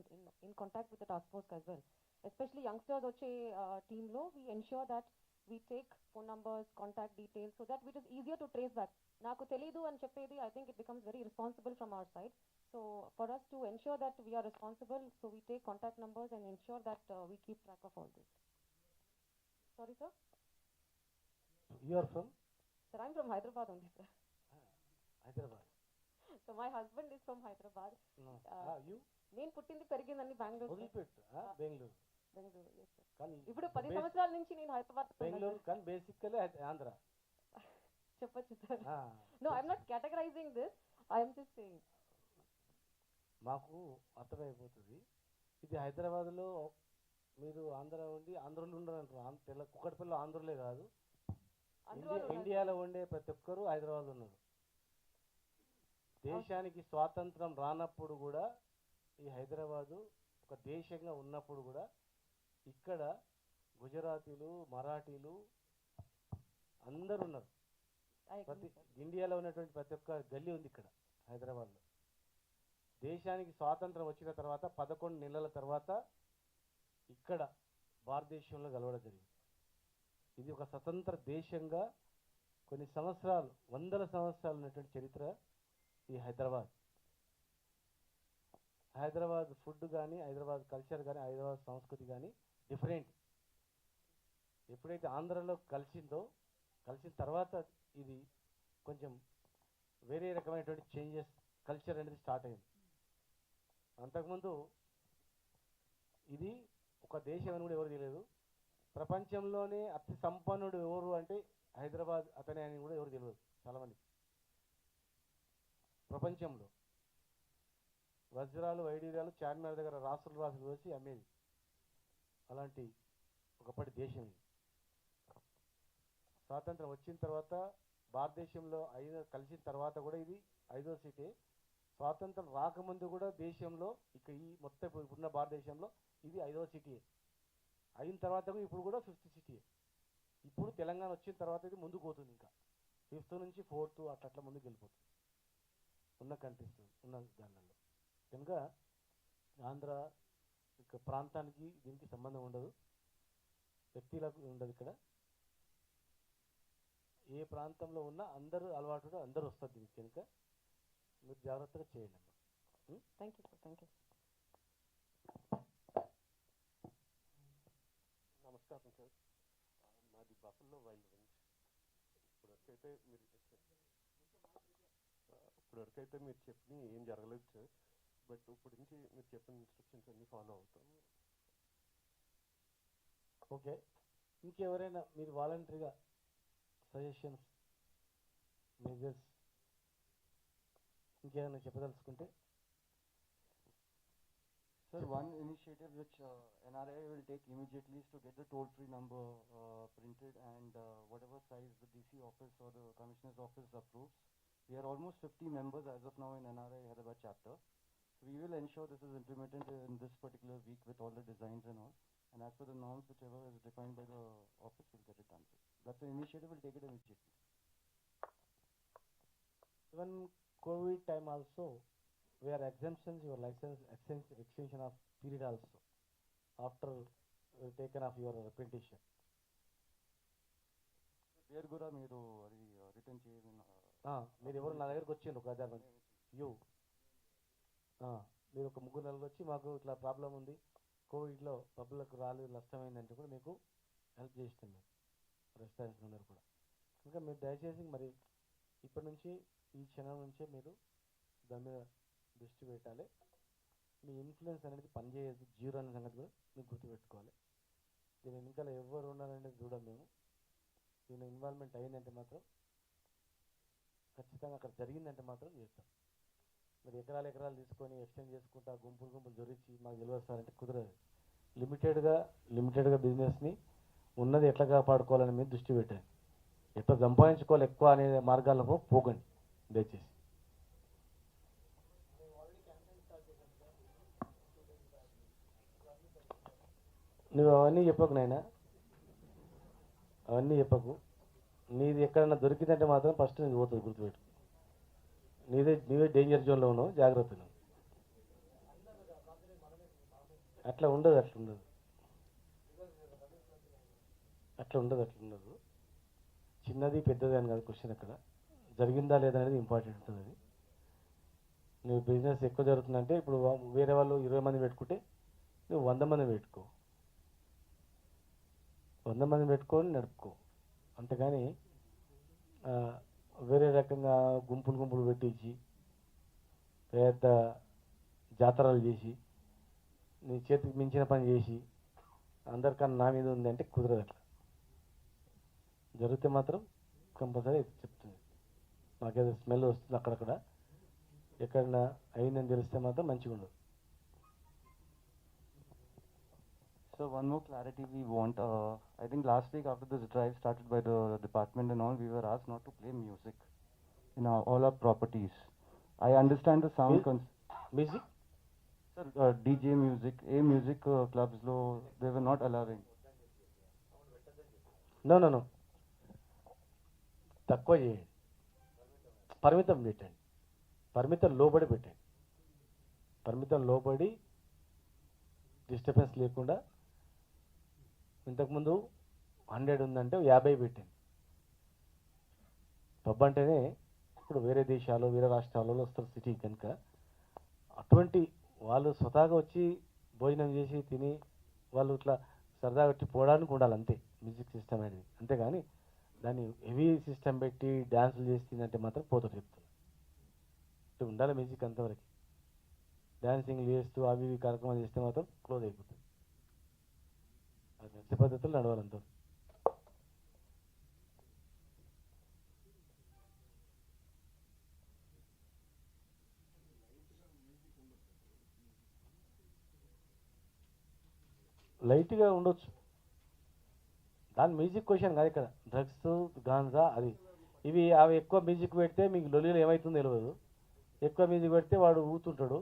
in contact with the task force as well. Especially youngsters వచ్చే teamలో we ensure that we take phone numbers, contact details, so that it is easier to trace back. నాకు తెలీదు అని చెప్పేది, I think it becomes very responsible from our side. So for us to ensure that we are responsible, so we take contact numbers and ensure that we keep track of all this. Sorry, sir? You are from? Sir, I'm from Hyderabad only, sir. Hyderabad. So my husband is from Hyderabad. No. You? నేను పుట్టింది పెరిగిందండి బెంగళూరు. వదిలిపెట్టు. Bengaluru. Bengaluru, yes sir. కానీ ఇప్పుడు 10 సంవత్సరాల నుంచి నేను హైదరాబాద్. బెంగళూరు కానీ బేసికల్లీ ఆంధ్ర. చెప్పొచ్చు sir. No, I'm not categorizing this. I'm just saying. మాకు అర్థమైపోతుంది. ఇది హైదరాబాద్లో మీరు ఆంధ్ర ఉండి ఆంధ్రులు ఉండరు. కుక్కటిపల్లిలో ఆంధ్రులే కాదు, ఇండియాలో ఉండే ప్రతి ఒక్కరూ హైదరాబాద్ ఉన్నారు. దేశానికి స్వాతంత్రం రానప్పుడు కూడా ఈ హైదరాబాదు ఒక దేశంగా ఉన్నప్పుడు కూడా ఇక్కడ గుజరాతీలు, మరాఠీలు అందరు ఉన్నారు. ప్రతి ఇండియాలో ఉన్నటువంటి ప్రతి ఒక్క గల్లీ ఉంది ఇక్కడ హైదరాబాద్లో. దేశానికి స్వాతంత్రం వచ్చిన తర్వాత 11 నెలల తర్వాత ఇక్కడ భారతదేశంలో కలవడం జరిగింది. ఇది ఒక స్వతంత్ర దేశంగా కొన్ని సంవత్సరాలు, 100 సంవత్సరాలు ఉన్నటువంటి చరిత్ర ఈ హైదరాబాద్. హైదరాబాద్ ఫుడ్ కానీ, హైదరాబాద్ కల్చర్ కానీ, హైదరాబాద్ సంస్కృతి కానీ డిఫరెంట్. ఎప్పుడైతే ఆంధ్రలో కలిసిన తర్వాత ఇది కొంచెం వేరే రకమైనటువంటి చేంజెస్, కల్చర్ అనేది స్టార్ట్ అయింది. అంతకుముందు ఇది ఒక దేశం అని కూడా ఎవరు తెలియదు. ప్రపంచంలోనే అతి సంపన్నుడు ఎవరు అంటే హైదరాబాద్ అతనే అని కూడా ఎవరు తెలియదు చాలామంది. ప్రపంచంలో వజ్రాలు, వైడూర్యాలు చార్మినార్ దగ్గర రాసులు వేసి అమ్మేది అలాంటి ఒకప్పటి దేశం ఇది. స్వాతంత్రం వచ్చిన తర్వాత భారతదేశంలో కలిసిన తర్వాత కూడా ఇది 5వ సిటీ. స్వాతంత్రం రాకముందు కూడా దేశంలో ఇక ఈ మొత్తం ఇప్పుడున్న భారతదేశంలో ఇది 5వ సిటీ. అయిన తర్వాత ఇప్పుడు కూడా 5th సిటీ. ఇప్పుడు తెలంగాణ వచ్చిన తర్వాత ఇది ముందుకు పోతుంది. ఇంకా 5th నుంచి 4th అట్లా ముందుకు వెళ్ళిపోతుంది ఉన్న కంట్రీస్ ఉన్న దానిలో. కనుక ఆంధ్ర ఇక ప్రాంతానికి దీనికి సంబంధం ఉండదు, వ్యక్తులకు ఉండదు. ఇక్కడ ఏ ప్రాంతంలో ఉన్న అందరూ అలవాటు అందరూ వస్తారు దీనికి. కనుక మీరు జాగ్రత్తగా చేయండి. Thank you sir, thank you. నమస్కారం సార్, మాది బఫల్లో వైల్డ్ రేంజ్. ఇప్పటివరకైతే మీరు చెప్పి ఏం జరగలేదు సార్, బట్ ఇప్పుడు నుంచి మీరు చెప్పిన ఇన్స్ట్రక్షన్స్ అన్నీ ఫాలో అవుతాం. ఓకే, ఇంకెవరైనా మీరు వాలంటరీగా సజెషన్స్, మెజర్స్ ఇంకేమైనా చెప్పదలుచుకుంటే? Sir, one initiative which NRI will take immediately is to get the toll-free number printed, and whatever size the DC office or the commissioner's office approves. We are almost 50 members as of now in NRI Hyderabad chapter. So we will ensure this is implemented in this particular week with all the designs and all. And as per the norms, whichever is defined by the office, will get it done. That's an initiative, we'll take it immediately. Even COVID time also, we are exemptions, your license extension of period also after taken off your apprenticeship. Where Gura మీరు అది return చేయమని మీరు ఎవరు నా దగ్గరకు వచ్చిండ్రు ఒక 1000 మంది మీరు ఒక 3 నెలలు వచ్చి మాకు ఇట్లా ప్రాబ్లం ఉంది, కోవిడ్లో పబ్లకు రాలేదు, నష్టమైందంటే కూడా మీకు హెల్ప్ చేస్తాం మేము రెస్టారెంట్స్ ఉన్నారు కూడా. ఇంకా మీరు దయచేసి మరి ఇప్పటి నుంచి ఈ క్షణం నుంచే మీరు దాని మీద దృష్టి పెట్టాలి. మీ ఇన్ఫ్లుయెన్స్ అనేది పనిచేయదు, జీరో అనే సంగతి కూడా మీకు గుర్తుపెట్టుకోవాలి. దీని వెనకాల ఎవరు ఉండాలనేది చూడం మేము. దీని ఇన్వాల్వ్మెంట్ అయిందంటే మాత్రం ఖచ్చితంగా అక్కడ జరిగిందంటే మాత్రం చేస్తాం. మీరు ఎకరాలు తీసుకొని ఎక్స్టెండ్ చేసుకుంటా గుంపులు జొరించి మాకు తెలియస్తారంటే కుదరదు. లిమిటెడ్గా బిజినెస్ని ఉన్నది ఎట్లా కాపాడుకోవాలని మీరు దృష్టి పెట్టండి. ఎట్లా సంపాదించుకోవాలి ఎక్కువ అనే మార్గాలకు పోకండి దయచేసి. నువ్వు అవన్నీ చెప్పకు నాయనా, అవన్నీ చెప్పకు. నీది ఎక్కడన్నా దొరికిందంటే మాత్రం ఫస్ట్ నీకు పోతుంది, గుర్తుపెట్టు. నీవే డేంజర్ జోన్లో ఉన్నావు, జాగ్రత్త. అట్లా ఉండదు. చిన్నది పెద్దది అని కాదు క్వశ్చన్. అక్కడ జరిగిందా లేదా అనేది ఇంపార్టెంట్ ఉంటుంది. అది నువ్వు బిజినెస్ ఎక్కువ జరుగుతుందంటే ఇప్పుడు వేరే వాళ్ళు 20 మంది పెట్టుకుంటే నువ్వు 100 మంది పెట్టుకో, 100 మంది పెట్టుకొని నడుపుకో. అంతేగాని వేరే రకంగా గుంపులు పెట్టించి పెద్ద జాతరలు చేసి నీ చేతికి మించిన పని చేసి అందరికన్నా నా మీద ఉంది అంటే కుదరదు. అట్లా జరిగితే మాత్రం కంపల్సరీ చెప్తుంది. మాకేదో స్మెల్ వస్తుంది అక్కడక్కడ, ఎక్కడన్నా అయిందని తెలిస్తే మాత్రం మంచిగా ఉండదు. So one more clarity we want. I think last week after this drive started by the department and all, we were asked not to play music in all our properties. I understand the sound. Music? Sir, DJ music, music clubs lo they were not allowing. No. తక్కువ చేయండి, పరిమితం పెట్టండి, పరిమితం లోబడి disturbance లేకుండా. ఇంతకుముందు 100 ఉందంటే 50 పెట్టండి. పబ్ అంటేనే ఇప్పుడు వేరే దేశాలు వేరే రాష్ట్రాలలో వస్తారు సిటీ కనుక, అటువంటి వాళ్ళు స్వతహాగా వచ్చి భోజనం చేసి తిని వాళ్ళు ఇట్లా సరదా పెట్టి పోవడానికి ఉండాలి అంతే మ్యూజిక్ సిస్టమ్ అనేది. అంతేగాని దాన్ని హెవీ సిస్టమ్ పెట్టి డ్యాన్సులు చేసి తిందంటే మాత్రం పోతాడు చెప్తాను. ఇటు ఉండాలి మ్యూజిక్ అంతవరకు. డ్యాన్సింగ్ చేస్తూ అవి కార్యక్రమాలు చేస్తే మాత్రం క్లోజ్ అయిపోతుంది. అది మంచి పద్ధతులు నడవాలంతా. లైట్గా ఉండొచ్చు, దాని మ్యూజిక్ క్వశ్చన్ కాదు ఇక్కడ. డ్రగ్స్ గాంజా అవి ఎక్కువ మ్యూజిక్ పెడితే మీకు లొల్లిలో ఏమవుతుందో తెలియదు. ఎక్కువ మ్యూజిక్ పెడితే వాడు ఊతుంటాడు,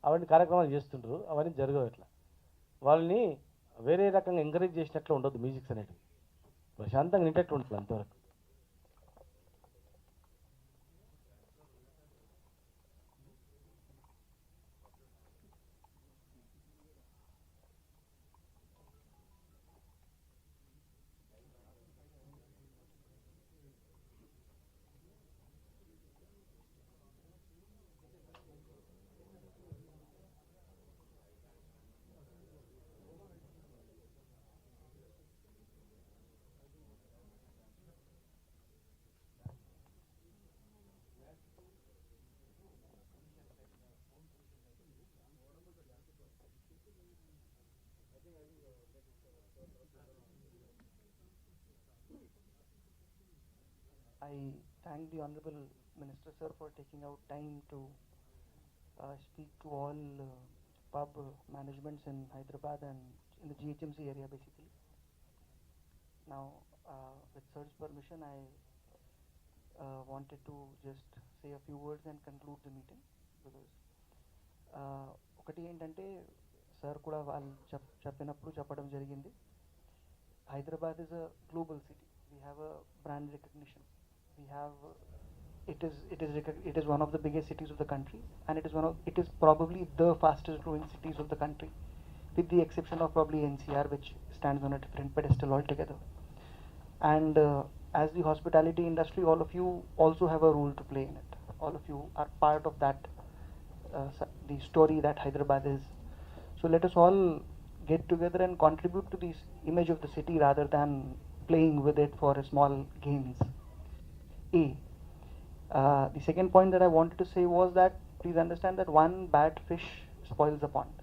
అవన్నీ కార్యక్రమాలు చేస్తుంటారు, అవన్నీ జరగవు. ఇట్లా వాళ్ళని వేరే రకంగా ఎంకరేజ్ చేసినట్లు ఉండదు. మ్యూజిక్స్ అనేటివి ప్రశాంతంగా వింటట్టు ఉంటుంది అంతవరకు. I thank the Honorable Minister, sir, for taking out time to speak to all pub managements in Hyderabad and in the GHMC area, basically. Now, with sir's permission, I wanted to just say a few words and conclude the meeting, because ఒకటి ఏంటంటే sir కూడా వాళ్ళు చెప్పినప్పుడు చెప్పడం జరిగింది. Hyderabad is a global city. We have a brand recognition. We have it is one of the biggest cities of the country, and it is probably the fastest growing cities of the country, with the exception of probably NCR, which stands on a different pedestal altogether. And as the hospitality industry, all of you also have a role to play in it. All of you are part of that, the story that Hyderabad is. So let us all get together and contribute to this image of the city rather than playing with it for small gains. The second point that I wanted to say was that please understand that one bad fish spoils the pond.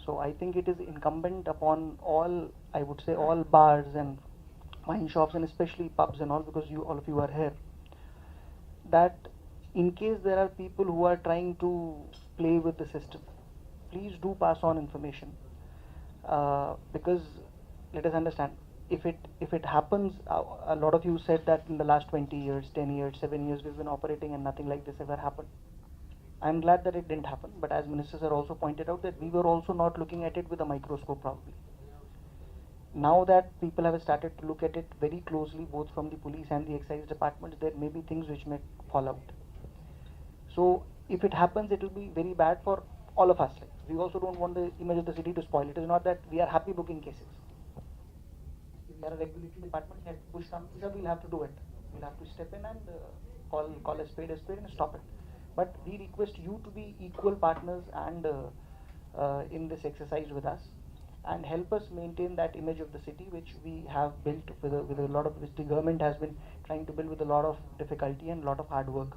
So I think it is incumbent upon all, I would say all bars and wine shops, and especially pubs and all, because all of you are here, that in case there are people who are trying to play with the system, please do pass on information, because let us understand, if it happens, a lot of you said that in the last 20 years, 10 years, 7 years we've been operating and nothing like this ever happened. I'm glad that it didn't happen, but as Minister Sir also pointed out, that we were also not looking at it with a microscope probably. Now that people have started to look at it very closely, both from the police and the excise departments, there may be things which may fall out. So if it happens, it will be very bad for all of us. We also don't want the image of the city to spoil. It is not that we are happy booking cases. If we are a regulatory department, we have to push something, we'll have to do it. We'll have to step in and call a spade and stop it. But we request you to be equal partners and in this exercise with us, and help us maintain that image of the city which we have built with a lot of, which the government has been trying to build with a lot of difficulty and a lot of hard work.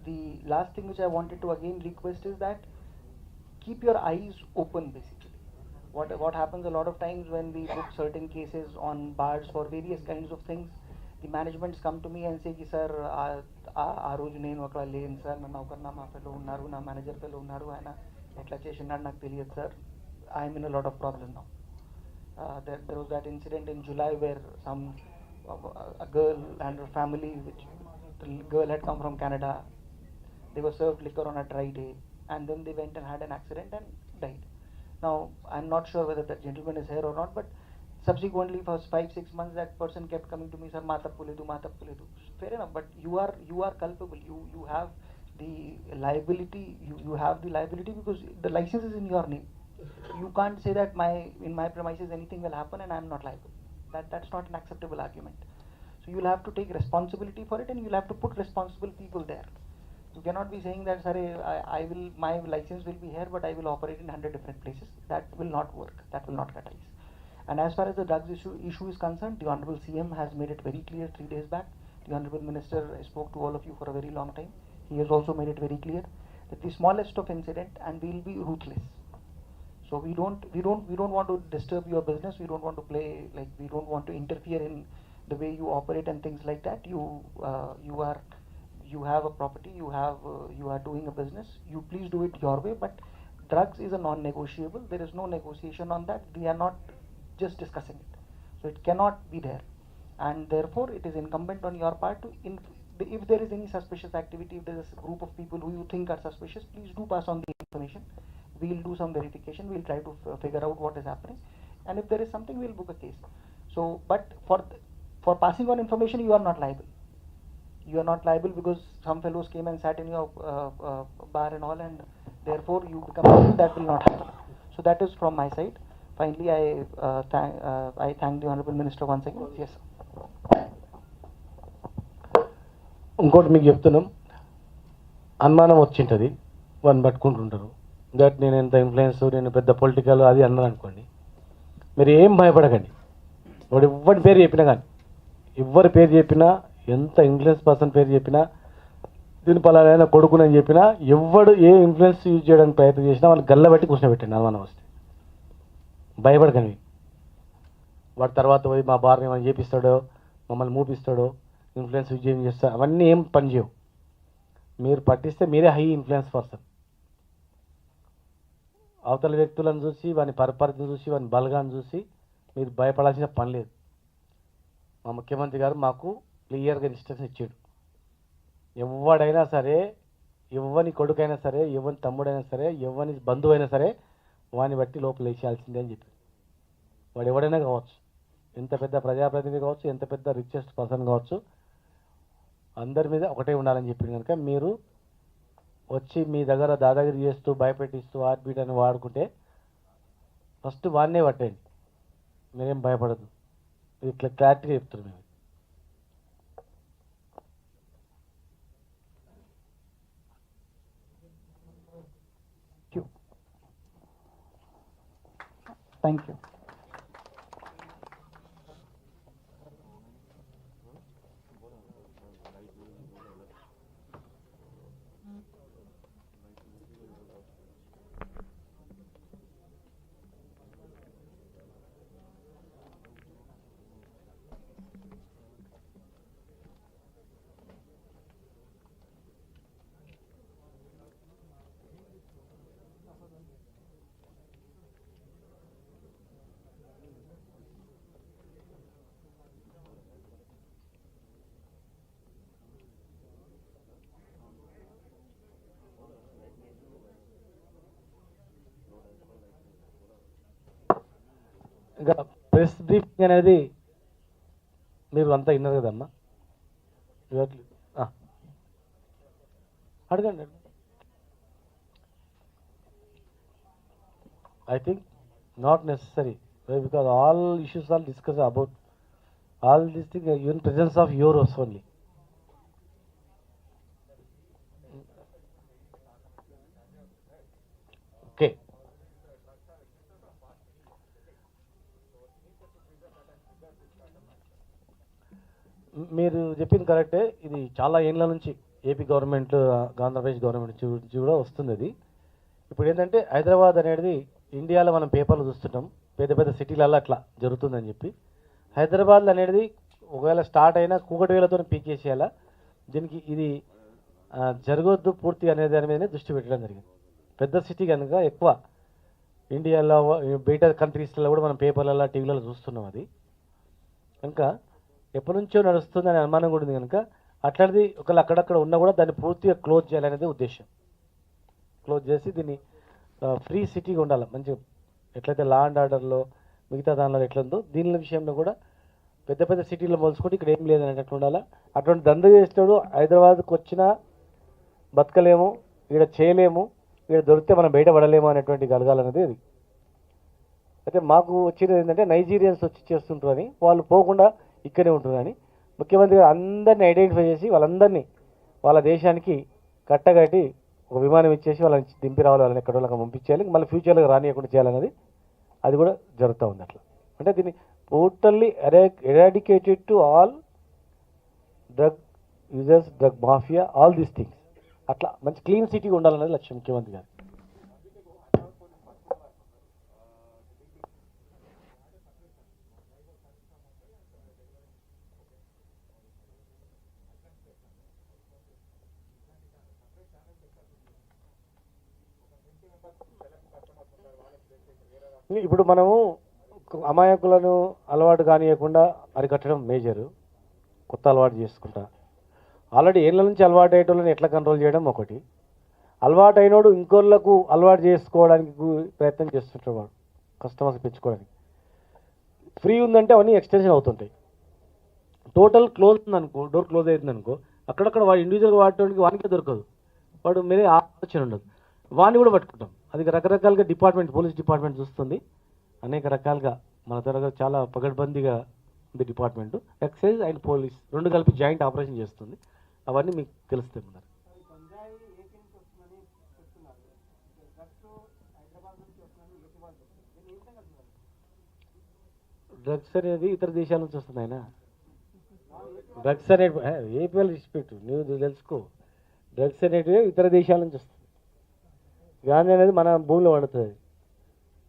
The last thing which I wanted to again request is that keep your eyes open basically. What happens a lot of times when we book certain cases on bars for various kinds of things, the managements come to me and say ki sir aa roju nenu akkada lenu sir, na naukarna ma fellow unnaru, na manager fellow unnaru, ayana etla chesinadu naku teliyadu sir, I am in a lot of problem now. There was that incident in July where a girl and her family, which the girl had come from Canada, they were served liquor on a dry day, and then they went and had an accident and died. Now I'm not sure whether that gentleman is here or not, but subsequently for 5-6 months that person kept coming to me, sir ma tappu ledu. Fair enough, but you are culpable. You have the liability. You have the liability because the license is in your name. You can't say that in my premises anything will happen and I'm not liable. That's not an acceptable argument. So you'll have to take responsibility for it, and you'll have to put responsible people there. You cannot be saying that, sorry, my license will be here, but I will operate in 100 different places. That will not work. That will not cut ice. And as far as the drugs issue is concerned, the Honorable CM has made it very clear 3 days back. The Honorable Minister spoke to all of you for a very long time. He has also made it very clear that the smallest of incident, and we will be ruthless. So we don't want to disturb your business. We don't want to play, like, we don't want to interfere in the way you operate and things like that. You have a property, you are doing a business. You please do it your way. But drugs is a non-negotiable. There is no negotiation on that. We are not just discussing it. So it cannot be there, and therefore it is incumbent on your part to if there is any suspicious activity, if there is a group of people who you think are suspicious, please do pass on the information. We'll do some verification. We'll try to figure out what is happening, and if there is something, we'll book a case. So, but for passing on information, you are not liable. You are not liable because some fellows came and sat in your bar and all, and therefore you become liable. That will not happen. So that is from my side. Finally, I thank the Honorable Minister once again. Yes, sir. ఇంకోటి మీకు చెప్తున్నాం, అనుమానం వచ్చింటుంది, వాళ్ళని పట్టుకుంటుంటారు. That నేను ఎంత influence, నేను పెద్ద political అది అన్నాను అనుకోండి, మీరు ఏం భయపడకండి. వాడు ఎవరి పేరు చెప్పినా కానీ, ఎవరి పేరు చెప్పినా, ఎంత ఇన్ఫ్లుయెన్స్ పర్సన్ పేరు చెప్పినా, దీని పలానా కొడుకునని చెప్పినా, ఎవడు ఏ ఇన్ఫ్లుయెన్స్ యూజ్ చేయడానికి ప్రయత్నం చేసినా వాళ్ళని గల్లబెట్టి కూర్చోబెట్టండి. అనుమానం వస్తే భయపడకండి. వాడు తర్వాత పోయి మా బార్ని ఏమైనా చేపిస్తాడో, మమ్మల్ని మూపిస్తాడో ఇన్ఫ్లుయెన్స్ విజయం చేస్తా అవన్నీ ఏం పనిచేయవు. మీరు పట్టిస్తే మీరే హై ఇన్ఫ్లుయెన్స్ పర్సన్. అవతల వ్యక్తులను చూసి వాని పరపరిని చూసి వాని బలగాన్ని చూసి మీరు భయపడాల్సిన పని లేదు. మా ముఖ్యమంత్రి గారు మాకు క్లియర్గా ఇన్స్ట్రక్షన్ ఇచ్చాడు. ఎవడైనా సరే, ఎవని కొడుకైనా సరే, ఎవని తమ్ముడైనా సరే, ఎవని బంధువైనా సరే వాని బట్టి లోపల వేసేయాల్సిందే అని చెప్పి. వాడు ఎవడైనా కావచ్చు, ఎంత పెద్ద ప్రజాప్రతినిధి కావచ్చు, ఎంత పెద్ద రిచెస్ట్ పర్సన్ కావచ్చు, అందరి మీద ఒకటే ఉండాలని చెప్పింది. కనుక మీరు వచ్చి మీ దగ్గర దాదాగిరి చేస్తూ భయపెట్టిస్తూ ఆర్బీట్ అని వాడుకుంటే ఫస్ట్ వాడినే పట్టండి, మీరేం భయపడదు. ఇట్లా క్లారిటీగా చెప్తారు మేము. Thank you. ఇంకా ప్రెస్ బ్రీఫింగ్ అనేది మీరు అంతా విన్నారు కదమ్మా. అడగండి. I think not necessary, because all issues are discussed about all these things in presence of yours only. Okay. మీరు చెప్పింది కరెక్టే. ఇది చాలా ఏళ్ళ నుంచి ఏపీ గవర్నమెంట్, ఆంధ్రప్రదేశ్ గవర్నమెంట్ నుంచి కూడా వస్తుంది. అది ఇప్పుడు ఏంటంటే హైదరాబాద్ అనేది ఇండియాలో మనం పేపర్లు చూస్తుంటాం, పెద్ద పెద్ద సిటీలలో అట్లా జరుగుతుందని చెప్పి. హైదరాబాద్ అనేది ఒకవేళ స్టార్ట్ అయినా కూకటివేలతో పీకేసేయాలా, దీనికి ఇది జరగొద్దు పూర్తి అనే దాని మీదనే దృష్టి పెట్టడం జరిగింది. పెద్ద సిటీ కనుక ఎక్కువ ఇండియాలో బయట కంట్రీస్లో కూడా మనం పేపర్లలో టీవీలలో చూస్తున్నాం. అది కనుక ఎప్పటి నుంచో నడుస్తుందని అనుమానం కూడా ఉంది. కనుక అట్లాంటిది ఒకవేళ అక్కడక్కడ ఉన్నా కూడా దాన్ని పూర్తిగా క్లోజ్ చేయాలనేది ఉద్దేశం. క్లోజ్ చేసి దీన్ని ఫ్రీ సిటీగా ఉండాలి. మంచిగా ఎట్లయితే లా అండ్ ఆర్డర్లో మిగతా దానిలో ఎట్లా ఉందో దీని విషయంలో కూడా పెద్ద పెద్ద సిటీలో పోల్చుకుంటే ఇక్కడ ఏం లేదనేటట్లు ఉండాలా. అటువంటి దంద చేస్తాడు హైదరాబాద్కి వచ్చినా బతకలేము, ఇక్కడ చేయలేము, ఇక్కడ దొరికితే మనం బయటపడలేము అనేటువంటి కలగాలనేది ఇది. అయితే మాకు వచ్చినది ఏంటంటే నైజీరియన్స్ వచ్చి చేస్తుంటారని, వాళ్ళు పోకుండా ఇక్కడే ఉంటుందని ముఖ్యమంత్రి గారు అందరినీ ఐడెంటిఫై చేసి వాళ్ళందరినీ వాళ్ళ దేశానికి కట్టగట్టి ఒక విమానం ఇచ్చేసి వాళ్ళని దింపి రావాలి, వాళ్ళని ఎక్కడో అక్కడ పంపించేయాలి, మళ్ళీ ఫ్యూచర్లో రానియకుండా చేయాలన్నది అది కూడా జరుగుతూ ఉంది. అట్లా అంటే దీన్ని totally eradicated to all drug users, drug mafia, all these things. అట్లా మంచి క్లీన్ సిటీగా ఉండాలన్నది లక్ష్యం ముఖ్యమంత్రి గారు. ఇప్పుడు మనము అమాయకులను అలవాటు కానియకుండా అరికట్టడం మేజరు, కొత్త అలవాటు చేసుకుంటా. ఆల్రెడీ ఏళ్ళ నుంచి అలవాటు అయ్యేటోళ్ళని ఎట్లా కంట్రోల్ చేయడం ఒకటి, అలవాటు అయినోడు ఇంకోళ్ళకు అలవాటు చేసుకోవడానికి ప్రయత్నం చేస్తుంటాడు, వాడు కస్టమర్స్ పెంచుకోవడానికి. ఫ్రీ ఉందంటే అవన్నీ ఎక్స్టెన్షన్ అవుతుంటాయి. టోటల్ క్లోజ్ ఉందనుకో, డోర్ క్లోజ్ అవుతుందనుకో, అక్కడక్కడ వాడు ఇండివిజువల్ వాడటానికి వానికే దొరకదు, వాడు మీరే ఆలోచన ఉండదు, వాడిని కూడా పట్టుకుంటాం. అది రకరకాలుగా డిపార్ట్మెంట్, పోలీస్ డిపార్ట్మెంట్ చూస్తుంది, అనేక రకాలుగా మన దగ్గర చాలా పగడ్బందీగా ఉంది డిపార్ట్మెంటు. ఎక్సైజ్ అండ్ పోలీస్ రెండు కలిపి జాయింట్ ఆపరేషన్ చేస్తుంది. అవన్నీ మీకు తెలుస్తాయి. ముందర డ్రగ్స్ అనేది ఇతర దేశాల నుంచి వస్తుంది. ఆయన డ్రగ్స్ అనేవి ఏపీ వాళ్ళు రెస్పెక్ట్ నువ్వు తెలుసుకో, డ్రగ్స్ అనేటివి ఇతర దేశాల నుంచి వస్తుంది. గాంజా అనేది మన భూమిలో పండుతుంది,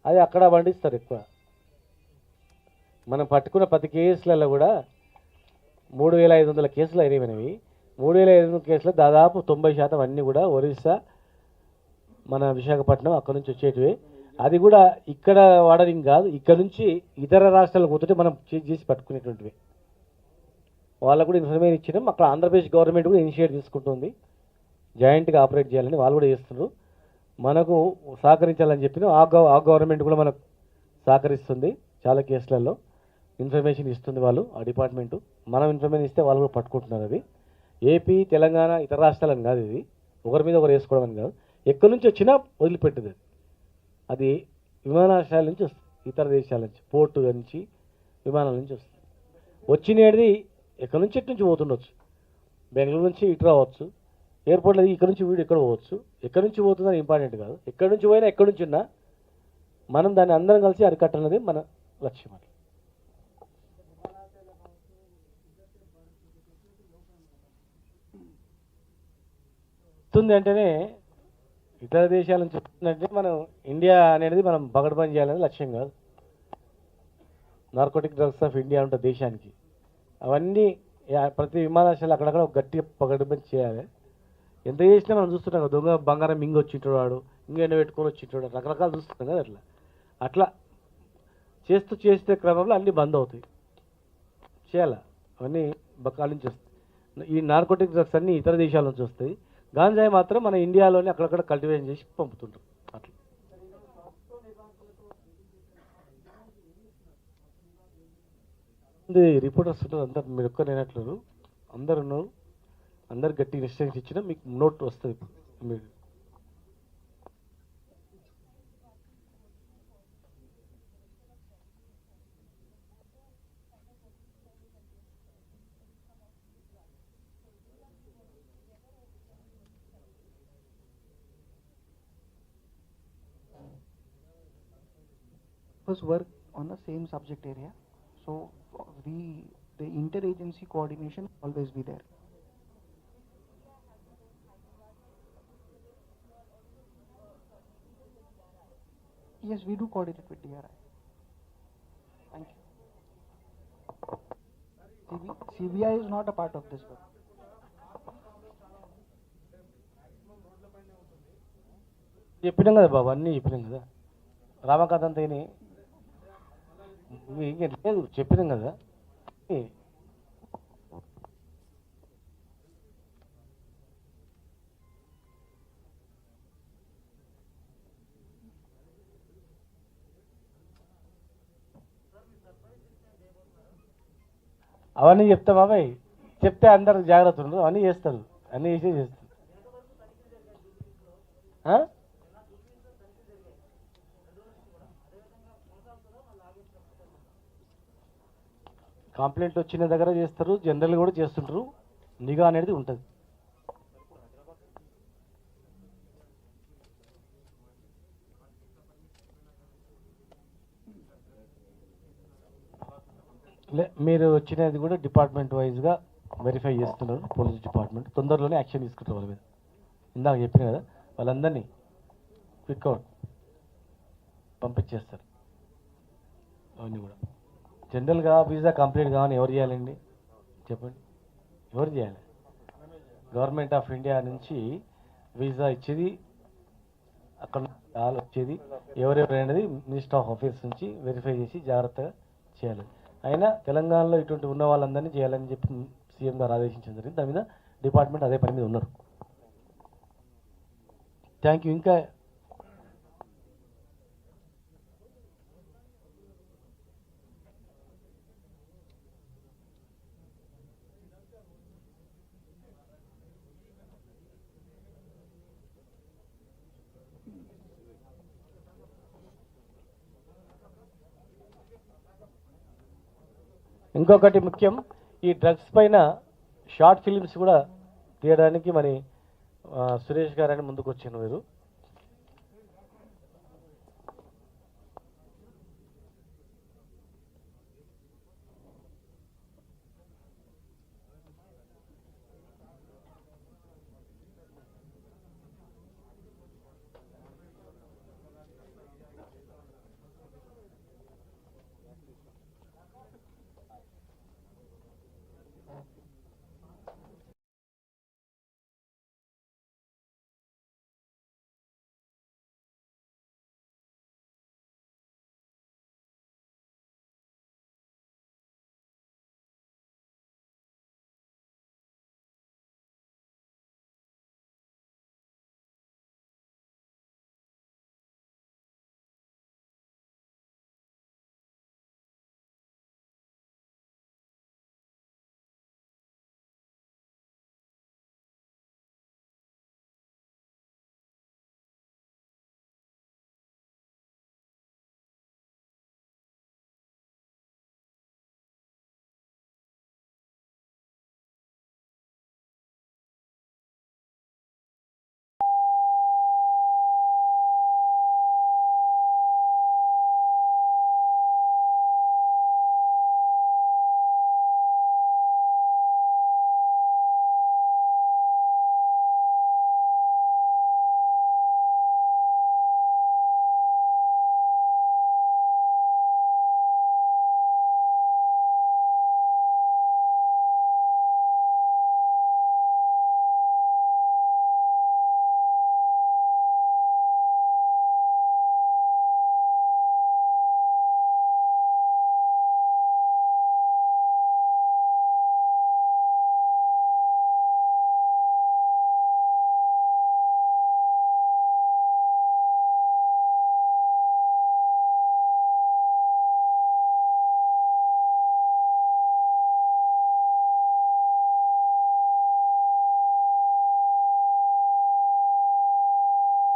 అది అక్కడ పండిస్తారు ఎక్కువ. మనం పట్టుకున్న ప్రతి కేసులలో కూడా 3500 కేసులు అయినవి. 3500 కేసులు దాదాపు 90% అన్నీ కూడా ఒరిస్సా, మన విశాఖపట్నం అక్కడ నుంచి వచ్చేటివి. అది కూడా ఇక్కడ వాడడం కాదు, ఇక్కడ నుంచి ఇతర రాష్ట్రాలకు పోతుంటే మనం చేసి పట్టుకునేటువంటివి. వాళ్ళకు కూడా ఇన్ఫర్మేషన్ ఇచ్చినాం. అక్కడ ఆంధ్రప్రదేశ్ గవర్నమెంట్ కూడా ఇనిషియేట్ తీసుకుంటుంది, జాయింట్గా ఆపరేట్ చేయాలని వాళ్ళు కూడా చేస్తున్నారు. మనకు సహకరించాలని చెప్పిన ఆ గవర్నమెంట్ కూడా మనకు సహకరిస్తుంది. చాలా కేసులలో ఇన్ఫర్మేషన్ ఇస్తుంది వాళ్ళు, ఆ డిపార్ట్మెంటు. మనం ఇన్ఫర్మేషన్ ఇస్తే వాళ్ళు కూడా పట్టుకుంటున్నారు. అది ఏపీ, తెలంగాణ, ఇతర రాష్ట్రాలని కాదు, ఇది ఒకరి మీద ఒకరు వేసుకోవడం అని కాదు. ఎక్కడి నుంచి వచ్చినా వదిలిపెట్టదు. అది విమానాశ్రయాల నుంచి వస్తుంది, ఇతర దేశాల నుంచి, పోర్టు నుంచి, విమానాల నుంచి వస్తుంది. వచ్చినది ఎక్కడి నుంచి ఎటు నుంచి పోతుండొచ్చు, బెంగళూరు నుంచి ఇటు రావచ్చు, ఎయిర్పోర్ట్లో ఇక్కడ నుంచి వీడు ఎక్కడ పోవచ్చు. ఎక్కడి నుంచి పోతుందని ఇంపార్టెంట్ కాదు, ఎక్కడి నుంచి పోయినా ఎక్కడి నుంచి ఉన్నా మనం దాన్ని అందరం కలిసి అరికట్టనది మన లక్ష్యం. అట్లా వస్తుంది అంటేనే ఇతర దేశాల నుంచి వస్తుందంటే మనం ఇండియా అనేది మనం పగడబంద్ చేయాలనేది లక్ష్యం కాదు. నార్కోటిక్ డ్రగ్స్ ఆఫ్ ఇండియా ఉంటుంది దేశానికి. అవన్నీ ప్రతి విమానాశ్రయాలు అక్కడక్కడ ఒక గట్టి పగడబంద్ చేయాలి. ఎంత చేసినా మనం చూస్తుంటాం కదా, దొంగ బంగారం మింగి వచ్చింటాడు వాడు, ఇంకెండ పెట్టుకొని వచ్చింటాడు, రకరకాలు చూస్తున్నాం కదా. అట్లా చేస్తే క్రమంలో అన్నీ బంద్ అవుతాయి. చేయాలి అవన్నీ బకాల నుంచి వస్తాయి. ఈ నార్కోటిక్ డ్రగ్స్ అన్నీ ఇతర దేశాల నుంచి వస్తాయి. గాంజాయి మాత్రం మన ఇండియాలోనే అక్కడక్కడ కల్టివేషన్ చేసి పంపుతుంటాం. అట్లా రిపోర్టర్స్ ఉంటారు, అందరు మీరు ఒక్క నేనట్లేరు, అందరు ఉన్నారు. అందరు గట్టి ఇన్స్ట్రక్షన్స్ ఇచ్చినా మీకు నోట్ వస్తుంది. ఇప్పుడు మీరు was work on the same subject area, so the interagency coordination will always be there. Yes, we do coordinate with DRI. Thank you. CBI is not a part of this work. చెప్పినాం కదా బాబు, అన్నీ చెప్పినాం కదా. రామకథ అంతా లేదు, చెప్పినాం కదా. అవన్నీ చెప్తా బాబాయ్, చెప్తే అందరు జాగ్రత్త ఉండరు. అన్నీ చేస్తారు, అన్నీ చేస్తారు. కంప్లైంట్ వచ్చిన దగ్గర చేస్తారు, జనరల్ కూడా చేస్తుంటారు. నిఘా అనేది ఉంటుంది. మీరు వచ్చినది కూడా డిపార్ట్మెంట్ వైజ్గా వెరిఫై చేస్తున్నారు పోలీస్ డిపార్ట్మెంట్. తొందరలోనే యాక్షన్ తీసుకుంటారు వాళ్ళ మీద. ఇందాక చెప్పిన కదా, వాళ్ళందరినీ క్విక్ అవుట్ పంపించేస్తారు. అవన్నీ కూడా జనరల్గా వీసా కంప్లీట్ కావాలని ఎవరు చేయాలండి చెప్పండి? ఎవరు చేయాలి? గవర్నమెంట్ ఆఫ్ ఇండియా నుంచి వీసా ఇచ్చేది, అక్కడ ఆల్ వచ్చేది ఎవరెవరు అనేది మినిస్టర్ ఆఫ్ అఫేర్స్ నుంచి వెరిఫై చేసి జాగ్రత్తగా చేయాలి. అయినా తెలంగాణలో ఇటువంటి ఉన్న వాళ్ళందరినీ చేయాలని చెప్పి సీఎం గారు ఆదేశించడం జరిగింది. దాని మీద డిపార్ట్మెంట్ అదే పని మీద ఉన్నారు. Thank you. ఇంకా ఇంకొకటి ముఖ్యం, ఈ డ్రగ్స్ పైన షార్ట్ ఫిలిమ్స్ కూడా తీయడానికి మరి సురేష్ గారని ముందుకు వచ్చాను. మీరు